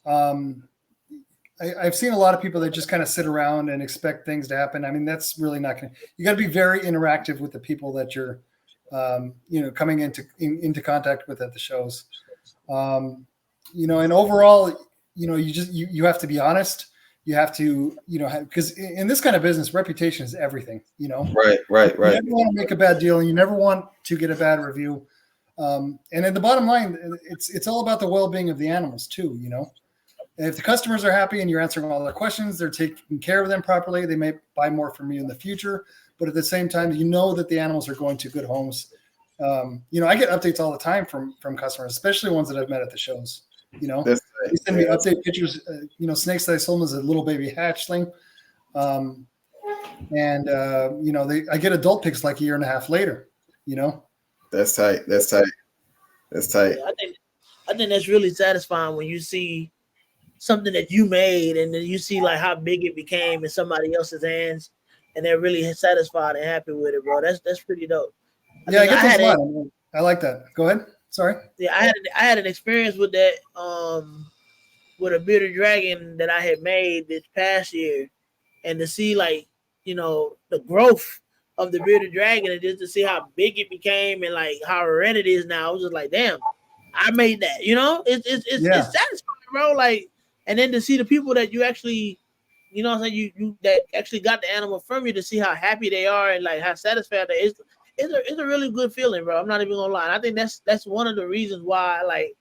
I've seen a lot of people that just kind of sit around and expect things to happen. I mean, that's really not going to, you got to be very interactive with the people that you're, coming into contact with at the shows. And overall, you have to be honest. You have to, because in this kind of business, reputation is everything, Right. You never want to make a bad deal, and you never want to get a bad review. And in the bottom line, it's all about the well-being of the animals too, And if the customers are happy and you're answering all their questions, they're taking care of them properly, they may buy more from you in the future. But at the same time, that the animals are going to good homes. I get updates all the time from customers, especially ones that I've met at the shows. They send me update pictures, snakes that I sold as a little baby hatchling. I get adult pics like a year and a half later, That's tight. Yeah, I think that's really satisfying when you see something that you made and then you see like how big it became in somebody else's hands, and they're really satisfied and happy with it, bro. That's pretty dope. I get this a lot. I like that. Go ahead. Sorry. Yeah, I had an experience with that with a bearded dragon that I had made this past year, and to see the growth of the bearded dragon and just to see how big it became and like how red it is now, I was just like, damn, I made that. It's satisfying, bro. Like, and then to see the people that you actually, you that actually got the animal from you, to see how happy they are and like how satisfied they is. It's a really good feeling, bro. I'm not even gonna lie. And I think that's one of the reasons why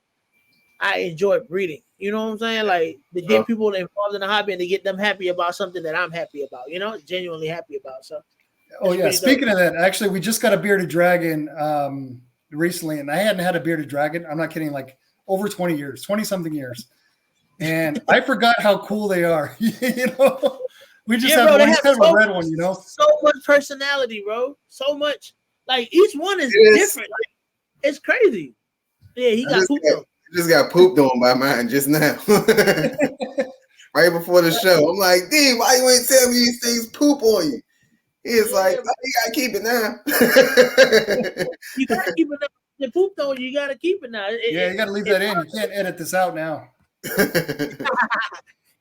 I enjoy breeding. You know what I'm saying? Like, to get people involved in the hobby and to get them happy about something that I'm happy about. Genuinely happy about. So. Oh yeah. Speaking of that, actually, we just got a bearded dragon recently, and I hadn't had a bearded dragon. I'm not kidding. Like over 20 something years, and I forgot how cool they are. We just have one kind of a red one. So much personality, bro. So much. Like, each one is different. Like, it's crazy. Yeah, he got pooped on. Just got pooped on by mine just now. Right before the show. I'm like, D, why you ain't tell me these things poop on you? He's like, oh, you gotta keep it now. You gotta keep it now. The pooped on you, gotta keep it now. You gotta leave that in. You can't edit this out now.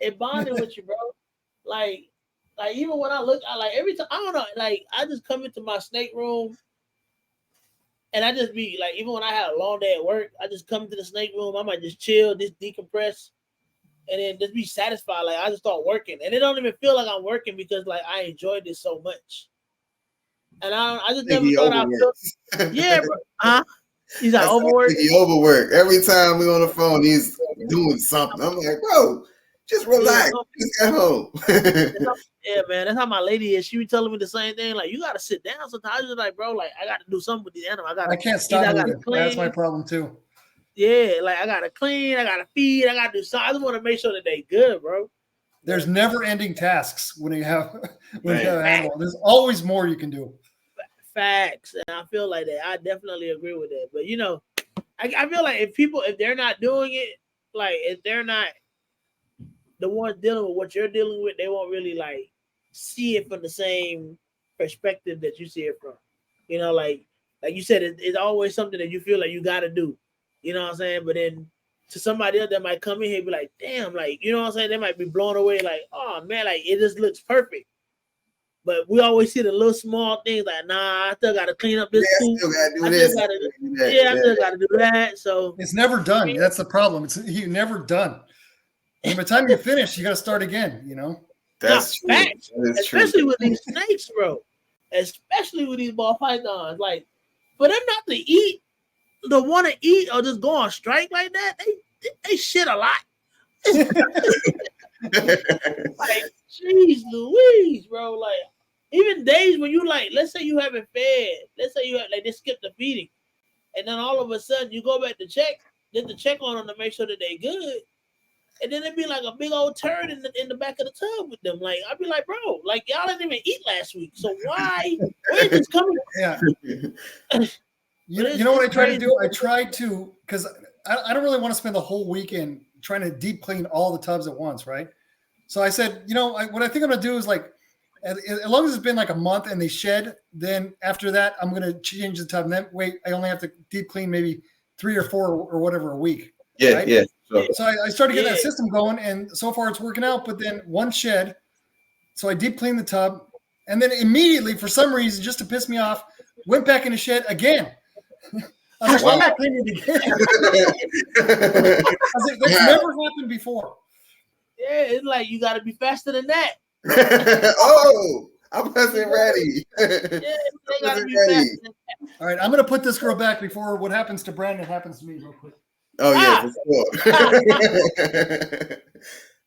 It bonded with you, bro. Like even when I look, every time, I don't know, like I just come into my snake room. And I just be like, even when I had a long day at work, I just come to the snake room. I might just chill, just decompress, and then just be satisfied. Like, I just start working, and it don't even feel like I'm working because like I enjoyed this so much. And I just think never he thought I felt. Yeah, bro. Huh? He's like overworked. He overworked. Every time we on the phone, he's doing something. I'm like, bro, just relax. Just get home. Yeah, man. That's how my lady is. She be telling me the same thing. Like, you gotta sit down sometimes. I just like, bro, like I gotta do something with these animals. I can't stop moving. That's my problem too. Yeah, like I gotta clean, I gotta feed, I gotta do something. I just want to make sure that they good, bro. There's never ending tasks when you have an animal. There's always more you can do. Facts, and I feel like that. I definitely agree with that. But you know, I feel like if they're not doing it, like if they're not the ones dealing with what you're dealing with, they won't really like see it from the same perspective that you see it from. You know, like you said, it's always something that you feel like you got to do. You know what I'm saying? But then to somebody else that might come in here and be like, damn, like, you know what I'm saying? They might be blown away like, oh man, like it just looks perfect. But we always see the little small things like, nah, I still got to clean up this poop. I still got to do that. So it's never done. That's the problem. You're never done. And by the time you finish, you got to start again, you know? That's true. Facts. Especially with these snakes, bro. Especially with these ball pythons. Like, for them not to eat, to want to eat or just go on strike like that, they shit a lot. Like, jeez Louise, bro. Like, even days when you like, let's say you haven't fed, let's say you have like they skipped the feeding, and then all of a sudden you go back to check on them to make sure that they good, and then it'd be like a big old turd in the back of the tub with them. Like, I'd be like, bro, like y'all didn't even eat last week, so where is this coming from? Yeah. You know what I try to do? I try to, because I don't really want to spend the whole weekend trying to deep clean all the tubs at once, right? So I said, you know, what I think I'm going to do is like, as long as it's been like a month and they shed, then after that, I'm going to change the tub. And then I only have to deep clean maybe 3 or 4 or whatever a week. Yeah, right? yeah. So I started getting that system going, and so far it's working out. But then one shed, so I deep cleaned the tub, and then immediately, for some reason, just to piss me off, went back in the shed again. I was like, why am I cleaning it again? I was like, that's never happened before. Yeah, it's like you got to be faster than that. Oh, I wasn't ready. They gotta be faster than that. All right, I'm going to put this girl back before what happens to Brandon happens to me real quick. Oh, yeah, for sure.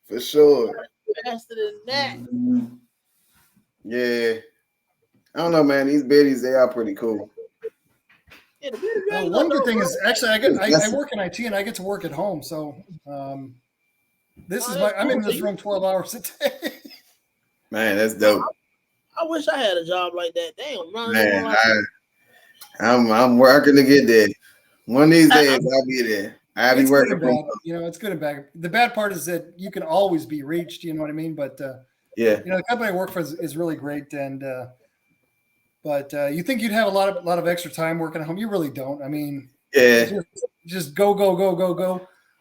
For sure. Faster than that. Yeah. I don't know, man. These biddies, they are pretty cool. Yeah, one good thing is actually I work in IT and I get to work at home. So this is I'm in this room 12 hours a day. Man, that's dope. I wish I had a job like that. Damn, man, I'm working to get there. One of these days I'll be there. I'll be working. You know, it's good and bad. The bad part is that you can always be reached. You know what I mean? But yeah, you know, the company I work for is really great. And but you think you'd have a lot of extra time working at home? You really don't. I mean, yeah, just go.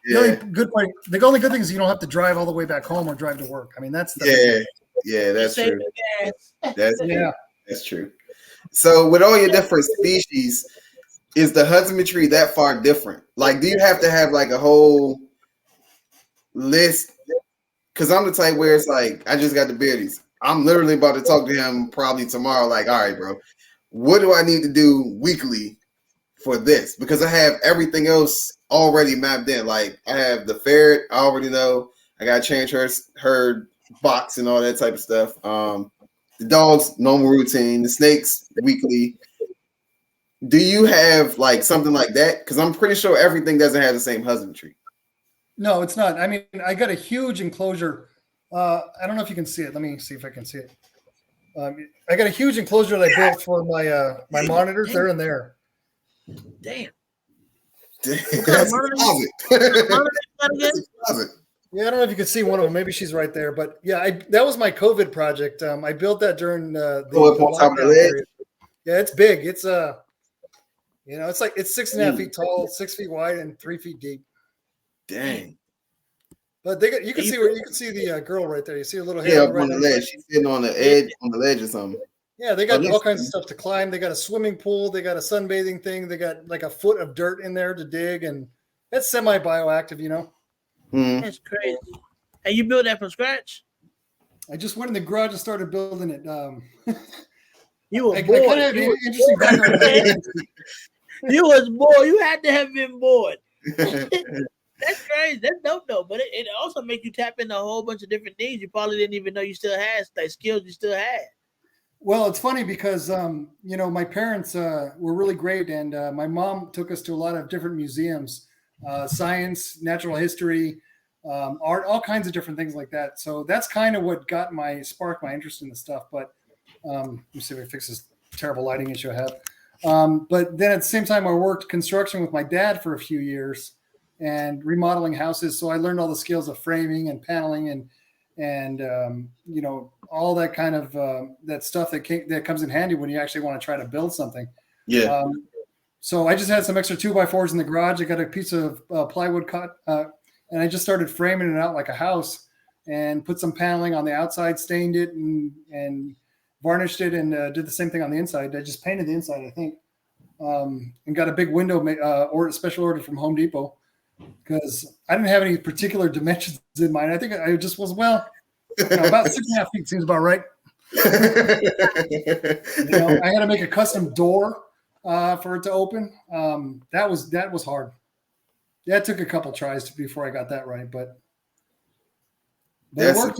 Yeah. The only good thing is you don't have to drive all the way back home or drive to work. I mean, that's the that's true. That's true. So with all your different species, is the husbandry that far different? Like, do you have to have like a whole list? Because I'm the type where it's like, I just got the beardies. I'm literally about to talk to him probably tomorrow. Like, all right, bro, what do I need to do weekly for this? Because I have everything else already mapped in. Like, I have the ferret, I already know. I got to change her box and all that type of stuff. The dogs, normal routine. The snakes, weekly. Do you have like something like that? Because I'm pretty sure everything doesn't have the same husbandry. No, it's not. I mean, I got a huge enclosure. I don't know if you can see it. Let me see if I can see it. I got a huge enclosure that I built for my monitors. They're in there. Damn. That's a closet. Yeah, I don't know if you can see one of them. Maybe she's right there. But yeah, that was my COVID project. I built that during the top of the ledge. Yeah, it's big. It's you know, it's 6.5 feet tall, 6 feet wide, and 3 feet deep. Dang. But you can see the girl right there. You see a little head up on the ledge. She's sitting on the edge on the ledge or something. Yeah, they got all kinds of stuff to climb. They got a swimming pool. They got a sunbathing thing. They got like a foot of dirt in there to dig, and it's semi-bioactive, you know. That's crazy. And you built that from scratch? I just went in the garage and started building it. You were I bored. kind of have an interesting background. You was bored. You had to have been bored. That's crazy. That's dope though. But it also makes you tap into a whole bunch of different things you probably didn't even know you still had, like skills you still had. Well, it's funny because my parents were really great, and my mom took us to a lot of different museums, science, natural history, art, all kinds of different things like that. So that's kind of what sparked my interest in the stuff. But let me see if I fix this terrible lighting issue I have. But then at the same time, I worked construction with my dad for a few years and remodeling houses. So I learned all the skills of framing and paneling and all that kind of that stuff that comes in handy when you actually want to try to build something. Yeah. So I just had some extra 2x4s in the garage. I got a piece of plywood cut, and I just started framing it out like a house, and put some paneling on the outside, stained it, and varnished it, and did the same thing on the inside. I just painted the inside, I think, and got a big window special order from Home Depot, because I didn't have any particular dimensions in mind. I think I just was, about 6.5 feet seems about right. I had to make a custom door for it to open. That was hard. That took a couple tries before I got that right, but that's it worked.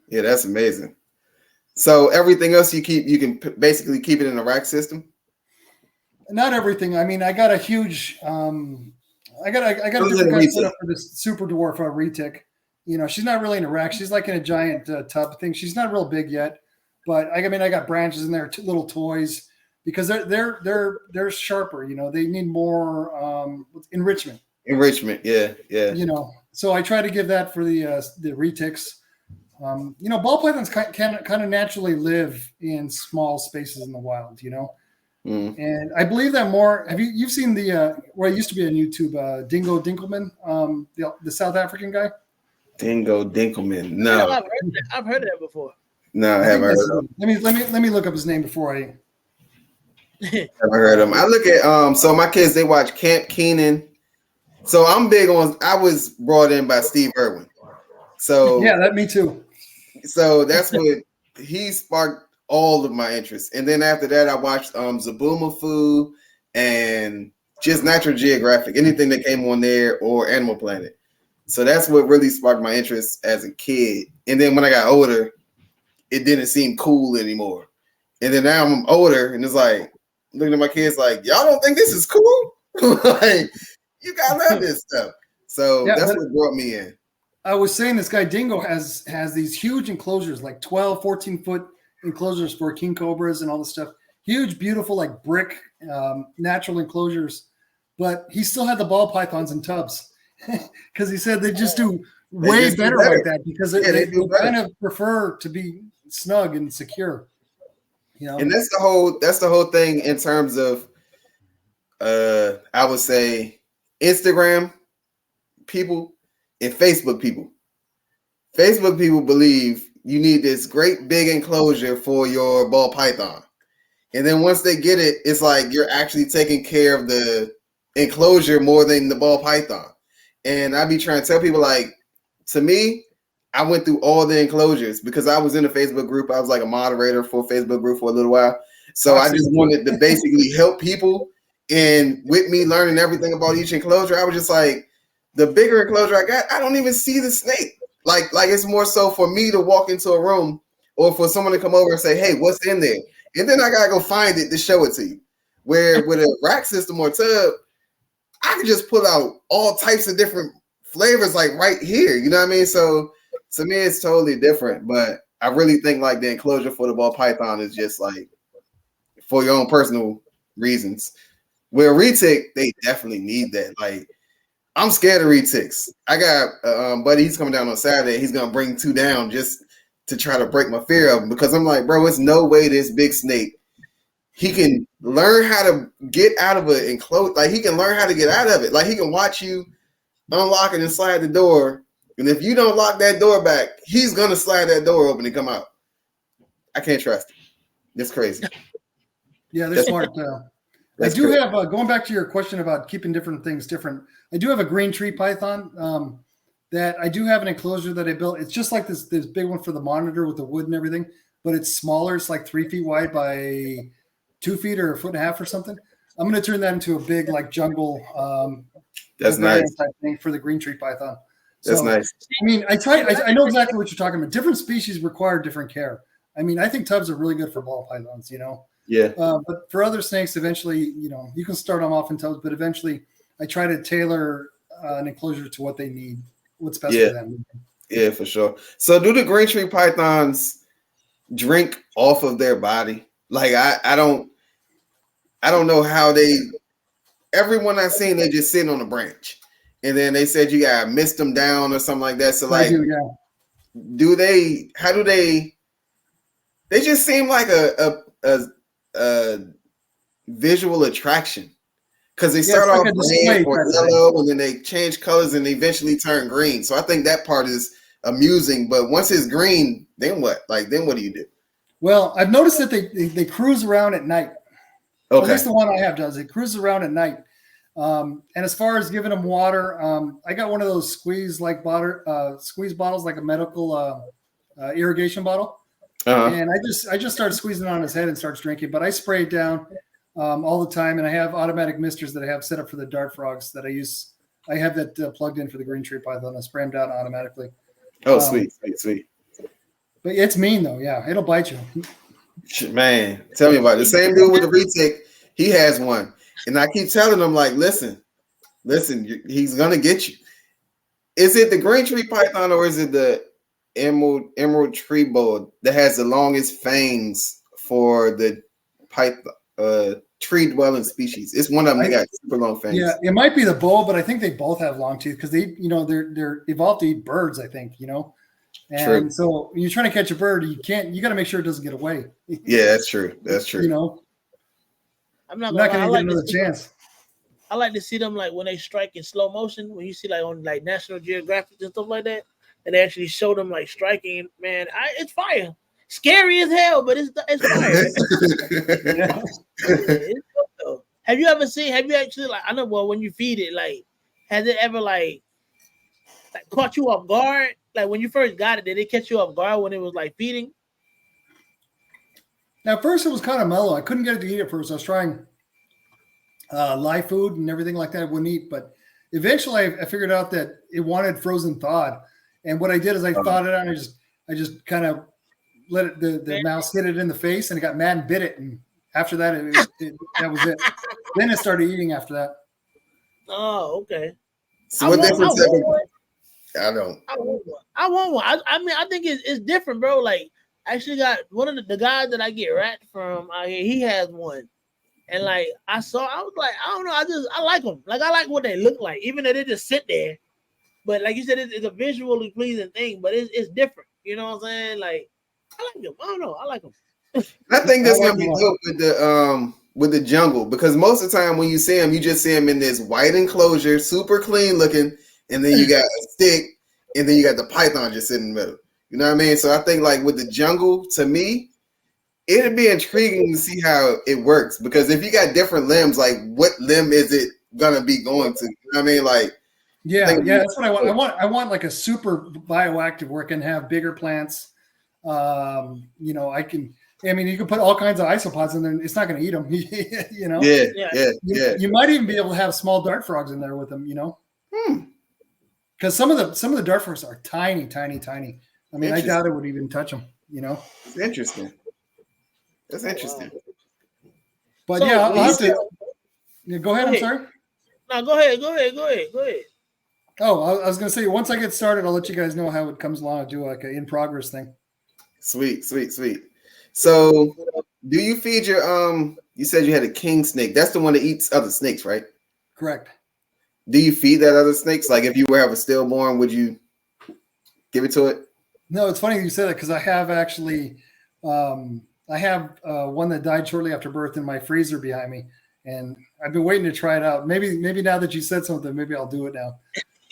Yeah, that's amazing. So everything else you can basically keep it in a rack system. Not everything. I mean, I got a huge. I got a different kind of setup for this super dwarf retic. She's not really in a rack. She's like in a giant tub thing. She's not real big yet, but I got branches in there, little toys, because they're sharper. They need more enrichment. Enrichment, yeah. So I try to give that for the retics. Ball pythons kind of naturally live in small spaces in the wild. And I believe that more. You've seen where I used to be on YouTube, Dingo Dinkelman, the South African guy? Dingo Dinkelman. No, I've heard of that before. No, I haven't heard of him. Let me look up his name before I. Never heard of him. I look at so my kids, they watch Camp Keenan. So I'm big on. I was brought in by Steve Irwin. So yeah, me too. So that's what he sparked all of my interest. And then after that, I watched Zaboomafoo and just Natural Geographic, anything that came on there, or Animal Planet. So that's what really sparked my interest as a kid. And then when I got older, it didn't seem cool anymore. And then now I'm older, and it's like looking at my kids like, y'all don't think this is cool? Like, you gotta love this stuff. So that's what brought me in. I was saying this guy Dingo has these huge enclosures, like 12, 14-foot enclosures for king cobras and all this stuff. Huge, beautiful, like brick, natural enclosures. But he still had the ball pythons in tubs because he said they just do way better like that, because they kind of prefer to be snug and secure. And that's the whole thing in terms of I would say Instagram people and Facebook people. Facebook people believe you need this great big enclosure for your ball python. And then once they get it, it's like you're actually taking care of the enclosure more than the ball python. And I be trying to tell people, like, to me, I went through all the enclosures because I was in a Facebook group. I was like a moderator for a Facebook group for a little while. So I just wanted to basically help people. And with me learning everything about each enclosure, I was just like, the bigger enclosure I got, I don't even see the snake. Like it's more so for me to walk into a room or for someone to come over and say, hey, what's in there? And then I got to go find it to show it to you. Where with a rack system or tub, I can just pull out all types of different flavors like right here. You know what I mean? So to me, it's totally different. But I really think like the enclosure for the ball python is just like for your own personal reasons. Where retic, they definitely need that. Like, I'm scared of retics. I got buddy, he's coming down on Saturday. He's gonna bring 2 down just to try to break my fear of them, because I'm like, bro, it's no way this big snake, he can learn how to get out of an enclosure. Like, he can learn how to get out of it. Like, he can watch you unlock it and slide the door. And if you don't lock that door back, he's gonna slide that door open and come out. I can't trust it. That's crazy. Yeah, they're smart. I do have, going back to your question about keeping different things different, I do have a green tree python that I do have an enclosure that I built. It's just like this big one for the monitor with the wood and everything. but it's smaller. It's like 3 feet wide by 2 feet or 1.5 feet or something. I'm going to turn that into a big like jungle. That's nice type thing for the green tree python. That's So, nice. I mean, I know exactly what you're talking about. Different species require different care. I mean, I think tubs are really good for ball pythons, Yeah. But for other snakes, eventually, you can start them off in tubs, but eventually I try to tailor an enclosure to what they need, what's best for them. Yeah, for sure. So do the green tree pythons drink off of their body? Like I don't know how they, everyone I've seen, they just sitting on a branch. And then they said you gotta mist them down or something like that. So like, do they? How do they? They just seem like a visual attraction because they start off red or yellow and then they change colors and they eventually turn green. So I think that part is amusing. But once it's green, then what? Like then what do you do? Well, I've noticed that they cruise around at night. Okay. At least the one I have does. It cruises around at night. And as far as giving them water, I got one of those squeeze bottles, like a medical irrigation bottle. And I just started squeezing it on his head and starts drinking. But I spray it down all the time, and I have automatic misters that I have set up for the dart frogs that I use. I have that plugged in for the green tree python. I spray them down automatically. Oh, sweet. But it's mean though. Yeah, it'll bite you. Man, tell me about it. The same dude with the retic, he has one. And I keep telling him, like, listen, he's gonna get you. Is it the green tree python or is it the emerald tree boa that has the longest fangs for the tree dwelling species? It's one of them that got super long fangs. Yeah, it might be the boa, but I think they both have long teeth because they, they're evolved to eat birds. I think, And true. So you're trying to catch a bird, you got to make sure it doesn't get away. Yeah, that's true. That's true. I'm not going to get another chance. I like to see them like when they strike in slow motion. When you see like on like National Geographic and stuff like that, and they actually show them like striking. Man, it's fire. Scary as hell, but it's fire. It's good, though. Have you actually like? I know. Well, when you feed it, like, has it ever like caught you off guard? Like when you first got it, did it catch you off guard when it was like feeding? Now, at first it was kind of mellow. I couldn't get it to eat at first. I was trying live food and everything like that. It wouldn't eat, but eventually I figured out that it wanted frozen thawed. And what I did is I thawed it out. And I just kind of let it, the mouse hit it in the face, and it got mad and bit it. And after that, that was it. Then it started eating after that. Oh, okay. So what difference? I don't. I want one. I mean, I think it's different, bro. Like, I actually got one of the guys that I get rat from out here. He has one, and like I was like, I don't know. I like them. Like I like what they look like, even though they just sit there. But like you said, it's a visually pleasing thing, but it's different. You know what I'm saying? Like I like them. I don't know. I like them. I think that's gonna be dope with the jungle, because most of the time when you see them, you just see them in this white enclosure, super clean looking, and then you got a stick, and then you got the python just sitting in the middle. You know what I mean? So I think like with the jungle, to me, it'd be intriguing to see how it works, because if you got different limbs, like what limb is it gonna be going to? You know what I mean? Like, yeah, that's what I want. I want like a super bioactive where it can have bigger plants. You can put all kinds of isopods in there, and it's not going to eat them. You might even be able to have small dart frogs in there with them. Because some of the dart frogs are tiny. I mean, I doubt it would even touch them. It's interesting. That's interesting. But so, I'll have to. Go ahead. I'm sorry. No, go ahead. Oh, I was going to say, once I get started, I'll let you guys know how it comes along. I'll do like an in progress thing. Sweet. So, do you feed your you said you had a king snake. That's the one that eats other snakes, right? Correct. Do you feed that other snakes? Like if you were have a stillborn, would you give it to it? No, it's funny you said that, because I have actually one that died shortly after birth in my freezer behind me, and I've been waiting to try it out. Maybe now that you said something, maybe I'll do it now.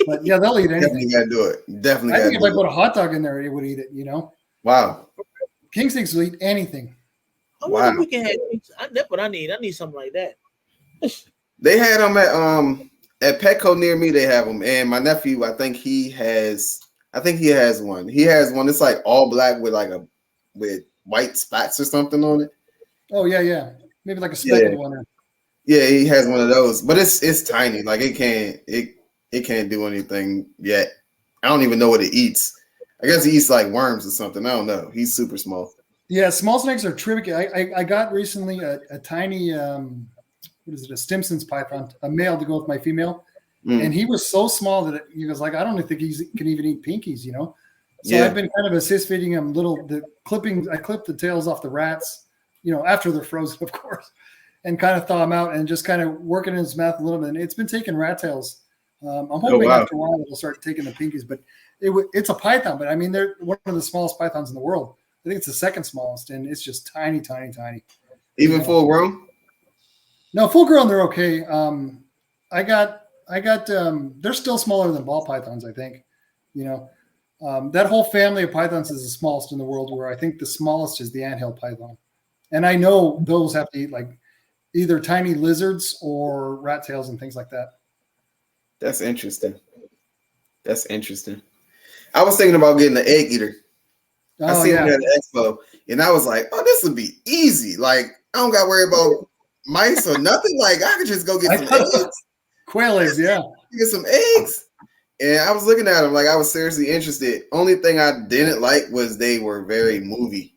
But yeah, they'll eat anything. Definitely gotta do it. Definitely. I think if I put a hot dog in there, it would eat it. Wow. King snakes will eat anything. I wonder if we can have. That's what I need. I need something like that. They had them at Petco near me. They have them, and my nephew, I think he has one. He has one. It's like all black with white spots or something on it. Oh yeah. Maybe like a speckled one. Yeah, he has one of those, but it's tiny. Like it can't do anything yet. I don't even know what it eats. I guess he eats like worms or something. I don't know. He's super small. Yeah, small snakes are tricky. I got recently a tiny what is it, a Stimson's python, a male to go with my female. And he was so small that he was like, I don't think he can even eat pinkies, you know? So I've been kind of assist feeding him I clip the tails off the rats, you know, after they're frozen, of course, and kind of thaw them out and just kind of working in his mouth a little bit. And it's been taking rat tails. I'm hoping after a while it'll start taking the pinkies, but it's a python, but I mean, they're one of the smallest pythons in the world. I think it's the second smallest, and it's just tiny. Even full grown? No, full grown, they're okay. I got they're still smaller than ball pythons, I think. You know, that whole family of pythons is the smallest in the world, where I think the smallest is the anthill python. And I know those have to eat like either tiny lizards or rat tails and things like that. That's interesting. I was thinking about getting an egg eater. I seen it at the expo, and I was like, oh, this would be easy. Like, I don't got to worry about mice or nothing. Like, I could just go get some eggs. Quail eggs, yeah. Get some eggs. And I was looking at them like I was seriously interested. Only thing I didn't like was they were very movie.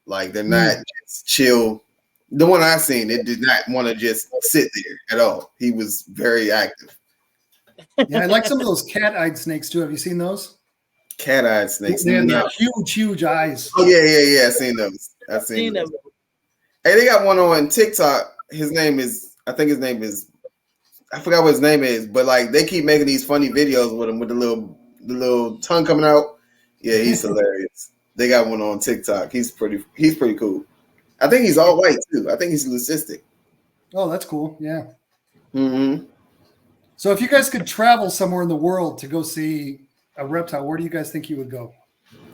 Like, they're not just chill. The one I seen, it did not want to just sit there at all. He was very active. Yeah, I like some of those cat-eyed snakes too. Have you seen those? Cat-eyed snakes. They're huge eyes. Oh yeah. I've seen those. Hey, they got one on TikTok. I forgot what his name is, but like they keep making these funny videos with him with the little tongue coming out. Yeah, he's hilarious. They got one on TikTok. He's pretty cool. I think he's all white too. I think he's leucistic. Oh, that's cool. Yeah. Mm-hmm. So if you guys could travel somewhere in the world to go see a reptile, where do you guys think you would go?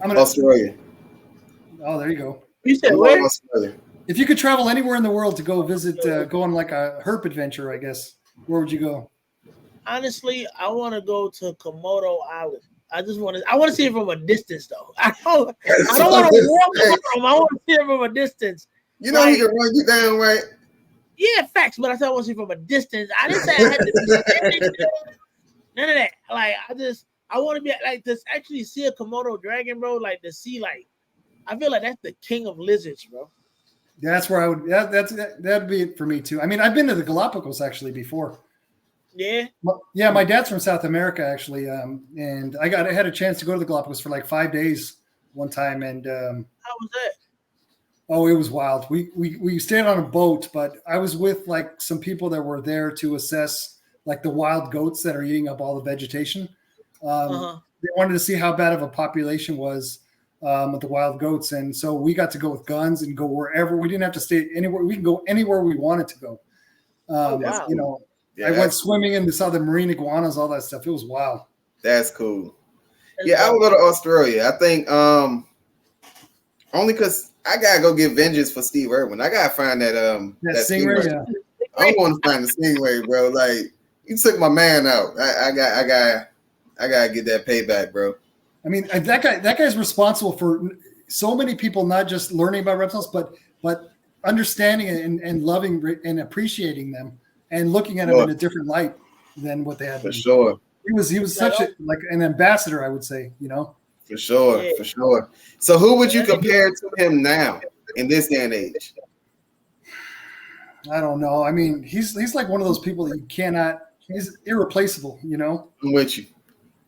Australia. Oh, there you go. You said where? Australia. If you could travel anywhere in the world to go visit, go on like a herp adventure, I guess, where would you go? Honestly, I want to go to Komodo Island. I want to see it from a distance, though. I don't want to walk from. I want to see it from a distance. You know, he can run you down, right? Yeah, facts. But I said I want to see it from a distance. I didn't say I had to be none of that. Like, I want to be like this. Actually, see a Komodo dragon, bro. Like to see, like, I feel like that's the king of lizards, bro. That's where I would. That'd be it for me too. I mean, I've been to the Galapagos actually before. Yeah. Yeah, my dad's from South America actually, and I had a chance to go to the Galapagos for like 5 days one time, and how was that? Oh, it was wild. We stayed on a boat, but I was with like some people that were there to assess like the wild goats that are eating up all the vegetation. They wanted to see how bad of a population was with the wild goats, and so we got to go with guns and go wherever. We didn't have to stay anywhere. We can go anywhere we wanted to go. Wow. You know, yeah, I went swimming and saw the marine iguanas, all that stuff. It was wild. That's cool. I would go to Australia. I think only because I gotta go get vengeance for Steve Irwin. I gotta find that stingray. Yeah. I want to find the stingray, bro. Like, you took my man out. I gotta get that payback, bro. I mean, that guy's responsible for so many people not just learning about reptiles, but understanding and loving and appreciating them and looking at them in a different light than what they had. For sure. He was such an ambassador, I would say, you know. For sure. So who would you compare to him now in this day and age? I don't know. I mean, he's like one of those people that you cannot. He's irreplaceable, you know. I'm with you.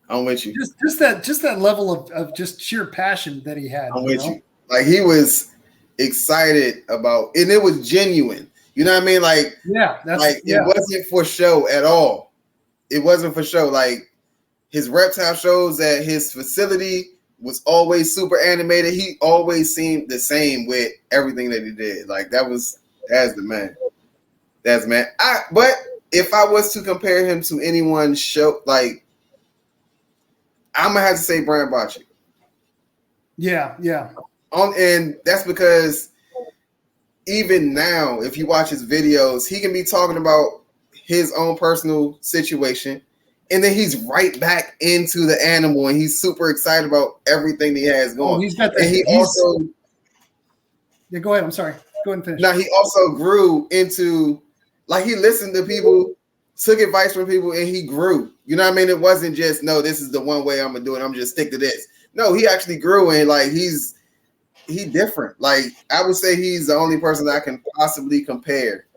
Just that level of just sheer passion that he had. I'm with you. Like, he was excited about, and it was genuine. You know what I mean? Like, it wasn't for show at all. It wasn't for show. Like, his reptile shows at his facility was always super animated. He always seemed the same with everything that he did. Like, that's the man. That's the man. But if I was to compare him to anyone's show, like, I'm gonna have to say Brian Bocci. Yeah. And that's because even now, if you watch his videos, he can be talking about his own personal situation, and then he's right back into the animal, and he's super excited about everything he has going. Yeah, go ahead. I'm sorry. Go ahead and finish. Now he also grew into, like, he listened to people, took advice from people, and he grew. You know what I mean? It wasn't just, no, this is the one way I'm gonna do it. I'm just stick to this. No, he actually grew, and like he different. Like, I would say he's the only person I can possibly compare.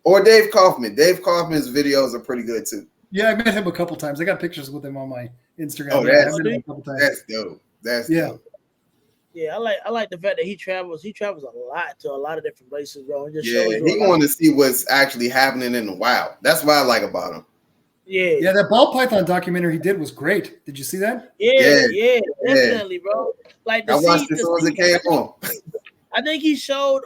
Or Dave Kaufman. Dave Kaufman's videos are pretty good too. Yeah, I met him a couple times. I got pictures with him on my Instagram. Oh, yeah, I met him a couple times. That's dope. That's dope. Yeah, I like the fact that he travels. He travels a lot to a lot of different places, bro. And just shows He wanted to see what's actually happening in the wild. That's what I like about him. Yeah, that ball python documentary he did was great. Did you see that? Yeah, definitely, bro. Like, I watched it as soon as it came on. I think he showed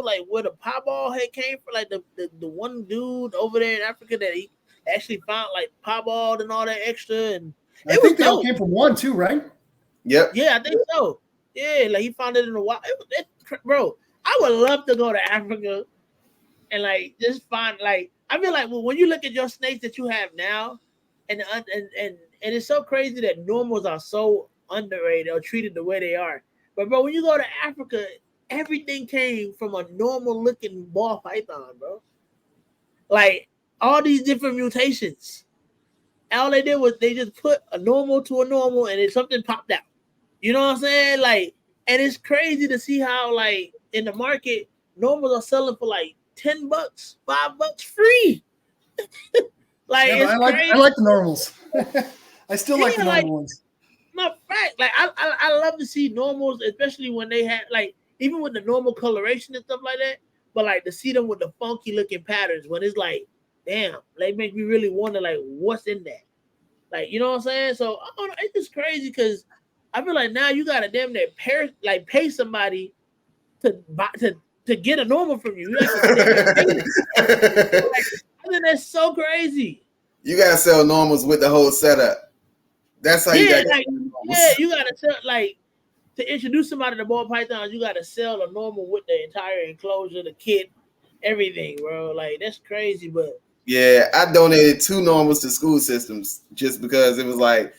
like where the pop ball had came from, like the one dude over there in Africa that he actually found like pop ball and all that extra, and I think they all came from one too, right? Yep. Yeah, I think so. Yeah, like he found it in the wild. Bro, I would love to go to Africa and like just find, like, I feel like when you look at your snakes that you have now, and it's so crazy that normals are so underrated or treated the way they are. But bro, when you go to Africa, everything came from a normal looking ball python, bro. Like all these different mutations. All they did was they just put a normal to a normal, and then something popped out. You know what I'm saying? Like, and it's crazy to see how, like, in the market, normals are selling for like $10, $5 free. Like, yeah, it's crazy. I like the normals. I still like the normal ones. No, fact. Like, I love to see normals, especially when they had, like, even with the normal coloration and stuff like that. But like to see them with the funky looking patterns, when it's like, damn, they make me really wonder, like, what's in that? Like, you know what I'm saying? So I don't know, it's just crazy because I feel like now you gotta damn near pay somebody to get a normal from you. Like, I think that's so crazy. You gotta sell normals with the whole setup. That's how you gotta. You gotta sell, like, to introduce somebody to ball pythons. You gotta sell a normal with the entire enclosure, the kit, everything, bro. Like, that's crazy, but. Yeah, I donated 2 normals to school systems just because it was like,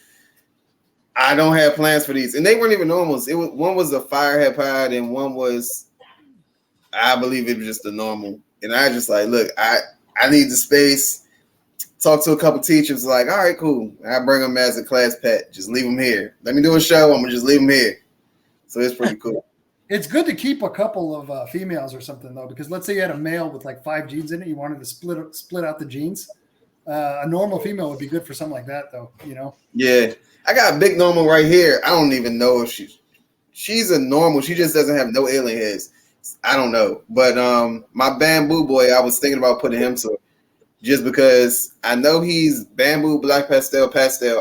I don't have plans for these, and they weren't even normals. It was, one was a firehead pod, and one was, I believe it was just a normal. And I just like, look, I need the space. Talk to a couple teachers, like, all right, cool. I bring them as a class pet. Just leave them here. Let me do a show. I'm gonna just leave them here. So it's pretty cool. It's good to keep a couple of females or something though, because let's say you had a male with like 5 genes in it, you wanted to split out the genes. A normal female would be good for something like that, though. You know. Yeah, I got a big normal right here. I don't even know if she's a normal. She just doesn't have no alien heads. I don't know, but my bamboo boy, I was thinking about putting him to, just because I know he's bamboo, black pastel.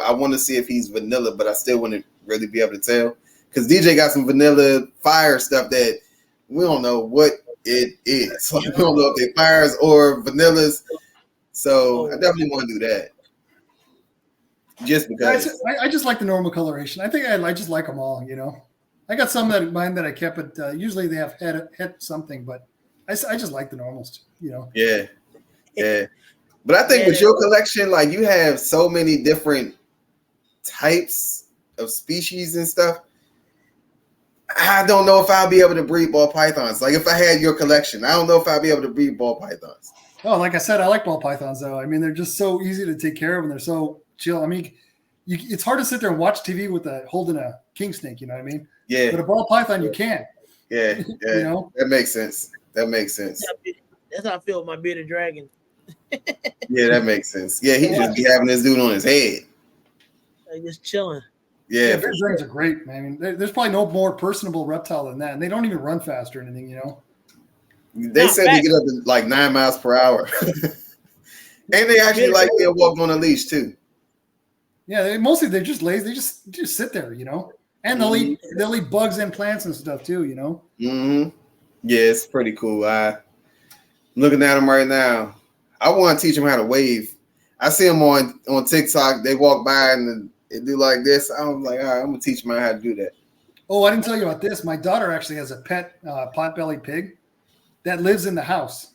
I want to see if he's vanilla, but I still wouldn't really be able to tell because DJ got some vanilla fire stuff that we don't know what it is. Like, we don't know if they fires or vanillas. So I definitely want to do that. Just because I just like the normal coloration. I think I just like them all. You know, I got some that mine that I kept, but usually they have head something. But I just like the normals. You know. Yeah. But I think with your collection, like you have so many different types of species and stuff. I don't know if I'll be able to breed ball pythons. Like if I had your collection, I don't know if I'll be able to breed ball pythons. Oh, like I said, I like ball pythons though. I mean, they're just so easy to take care of, and they're so chill. I mean, it's hard to sit there and watch TV with holding a king snake. You know what I mean? Yeah. But a ball python, you can. Yeah. You know? That makes sense. That's how I feel with my bearded dragon. Yeah, that makes sense. Yeah, he just be having this dude on his head. Like just chilling. Yeah, bearded dragons are great, man. I mean, there's probably no more personable reptile than that, and they don't even run fast or anything. You know. They said they get up to like 9 miles per hour. And they actually like being walked on a leash too. Yeah, they're just lazy. They just sit there, you know. And they'll eat bugs and plants and stuff too, you know. Mm-hmm. Yeah, it's pretty cool. I'm looking at them right now. I want to teach them how to wave. I see them on TikTok. They walk by and they do like this. I'm like, all right, I'm gonna teach them how to do that. Oh, I didn't tell you about this. My daughter actually has a pet pot-bellied pig that lives in the house.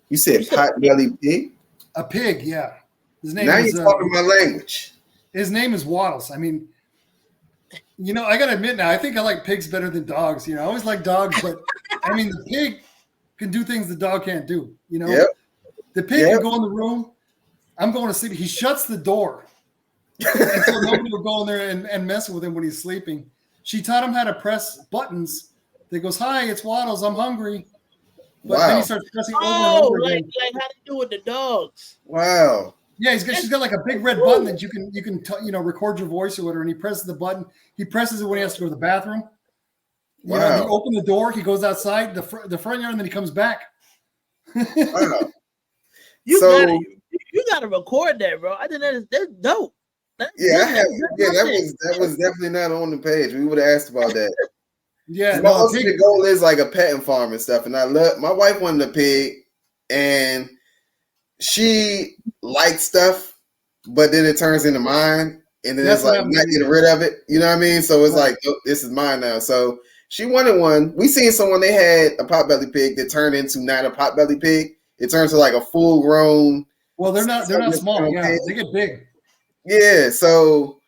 You said pot-bellied pig? A pig, yeah. His name now you're talking my language. His name is Waddles. I mean, You know, I gotta admit now, I think I like pigs better than dogs. You know, I always like dogs, but I mean, the pig can do things the dog can't do. You know, Yep. the pig can go in the room. I'm going to sleep. He shuts the door, and so nobody will go in there and mess with him when he's sleeping. She taught him how to press buttons. That goes, "Hi, it's Waddles. I'm hungry." But then he starts pressing over and over again. Like how they do with the dogs. Wow. Yeah, she's got like a big red button that you can record your voice or whatever. And he presses the button. He presses it when he has to go to the bathroom. Wow. You know, he opens the door. He goes outside the front yard, and then he comes back. Wow. You gotta record that, bro. I think that's dope. That was definitely not on the page. We would have asked about that. Yeah, my ultimate goal is like a petting farm and stuff. And my wife wanted a pig, and she likes stuff, but then it turns into mine, and then it's like not getting rid of it. You know what I mean? So it's like, oh, this is mine now. So she wanted one. We seen someone, they had a potbelly pig that turned into not a potbelly pig. It turns to like a full grown. Well, they're not small. Yeah, they get big. Yeah. So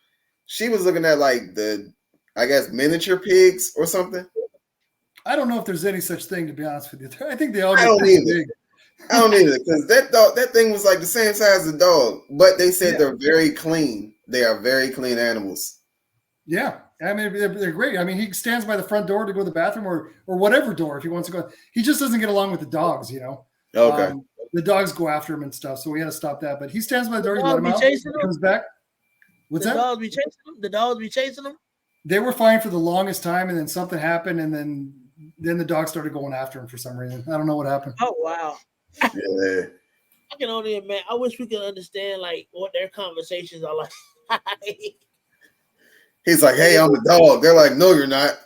she was looking at like the, I guess, miniature pigs or something. I don't know if there's any such thing, to be honest with you. I think they all get big. I don't either, because that thing was like the same size as a dog, but they said they're very clean. They are very clean animals. Yeah, I mean they're great. I mean, he stands by the front door to go to the bathroom or whatever door if he wants to go. He just doesn't get along with the dogs, you know. Okay. The dogs go after him and stuff, so we had to stop that. But he stands by the door. He let him out. He comes back. What's that? Dogs be chasing them? The dogs be chasing them? They were fine for the longest time, and then something happened, and then the dog started going after him for some reason. I don't know what happened. Oh wow. Yeah. I can only imagine. I wish we could understand like what their conversations are like. He's like, "Hey, I'm a dog." They're like, "No, you're not."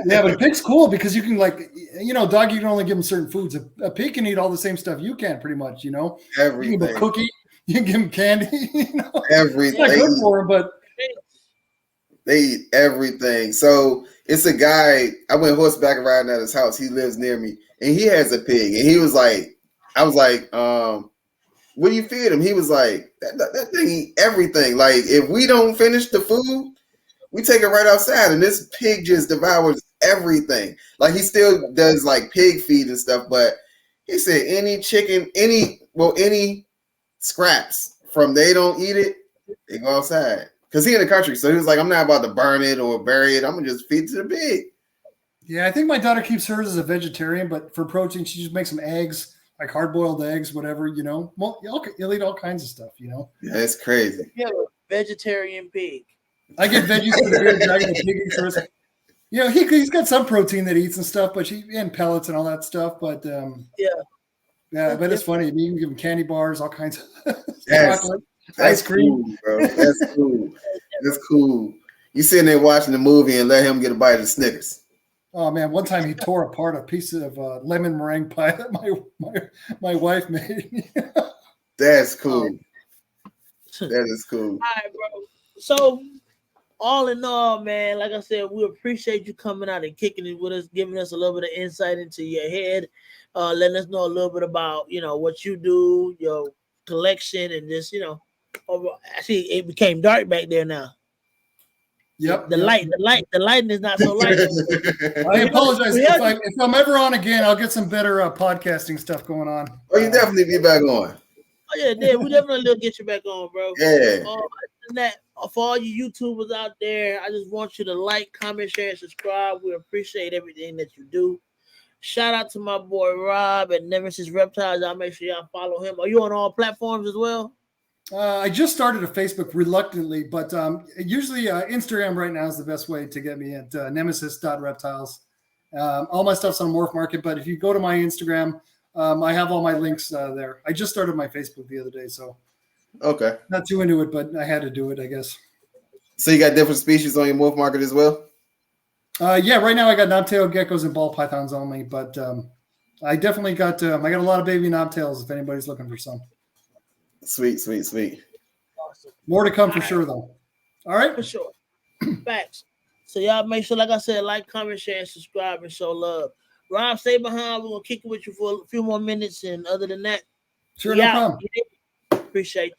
Yeah, but a pig's cool because you can, like, you know, dog, you can only give them certain foods. A pig can eat all the same stuff you can, pretty much. You know, everything. You can give him a cookie. You can give him candy. You know, everything. It's not good for him, but they eat everything. So it's a guy. I went horseback riding at his house. He lives near me, and he has a pig. And he was like, I was like, what do you feed him? He was like, that thing eat everything. Like, if we don't finish the food, we take it right outside, and this pig just devours everything. Like, he still does like pig feed and stuff, but he said any chicken, any scraps from they don't eat it, they go outside. Because he in the country, so he was like, I'm not about to burn it or bury it. I'm gonna just feed it to the pig. Yeah, I think my daughter keeps hers as a vegetarian, but for protein, she just makes some eggs. Like hard-boiled eggs, whatever, you know. Well, you'll eat all kinds of stuff, you know. Yeah, it's crazy. You have a vegetarian pig. I get veggies for the beer. I get a pig first. You know, he's got some protein that he eats and stuff, but and pellets and all that stuff. But yeah, but it's funny. You can give him candy bars, all kinds of chocolate, ice cream. Cool, bro. That's cool. That's cool. You sitting there watching the movie and let him get a bite of Snickers. Oh man! One time he tore apart a piece of lemon meringue pie that my wife made. That's cool. That is cool. All right, bro. So, all in all, man, like I said, we appreciate you coming out and kicking it with us, giving us a little bit of insight into your head, letting us know a little bit about what you do, your collection, and just actually it became dark back there now. Yep. The lighting is not so light. I apologize. If I'm ever on again, I'll get some better podcasting stuff going on. Oh, you definitely be back on. Oh yeah, we definitely will get you back on, bro. Yeah. For all you YouTubers out there, I just want you to like, comment, share, and subscribe. We appreciate everything that you do. Shout out to my boy Rob at Nemesis Reptiles. I'll make sure y'all follow him. Are you on all platforms as well? I just started a Facebook reluctantly, but usually Instagram right now is the best way to get me at nemesis.reptiles. All my stuff's on Morph Market, but if you go to my Instagram, I have all my links there. I just started my Facebook the other day, so okay, not too into it, but I had to do it, I guess. So you got different species on your Morph Market as well? Yeah, right now I got knobtail geckos and ball pythons only, but I definitely got I got a lot of baby knobtails if anybody's looking for some. Sweet. Awesome. More to come for sure, though. All right? For sure. Facts. So y'all make sure, like I said, like, comment, share, and subscribe, and show love. Rob, stay behind. We're going to kick it with you for a few more minutes. And other than that, sure, no problem. Appreciate you.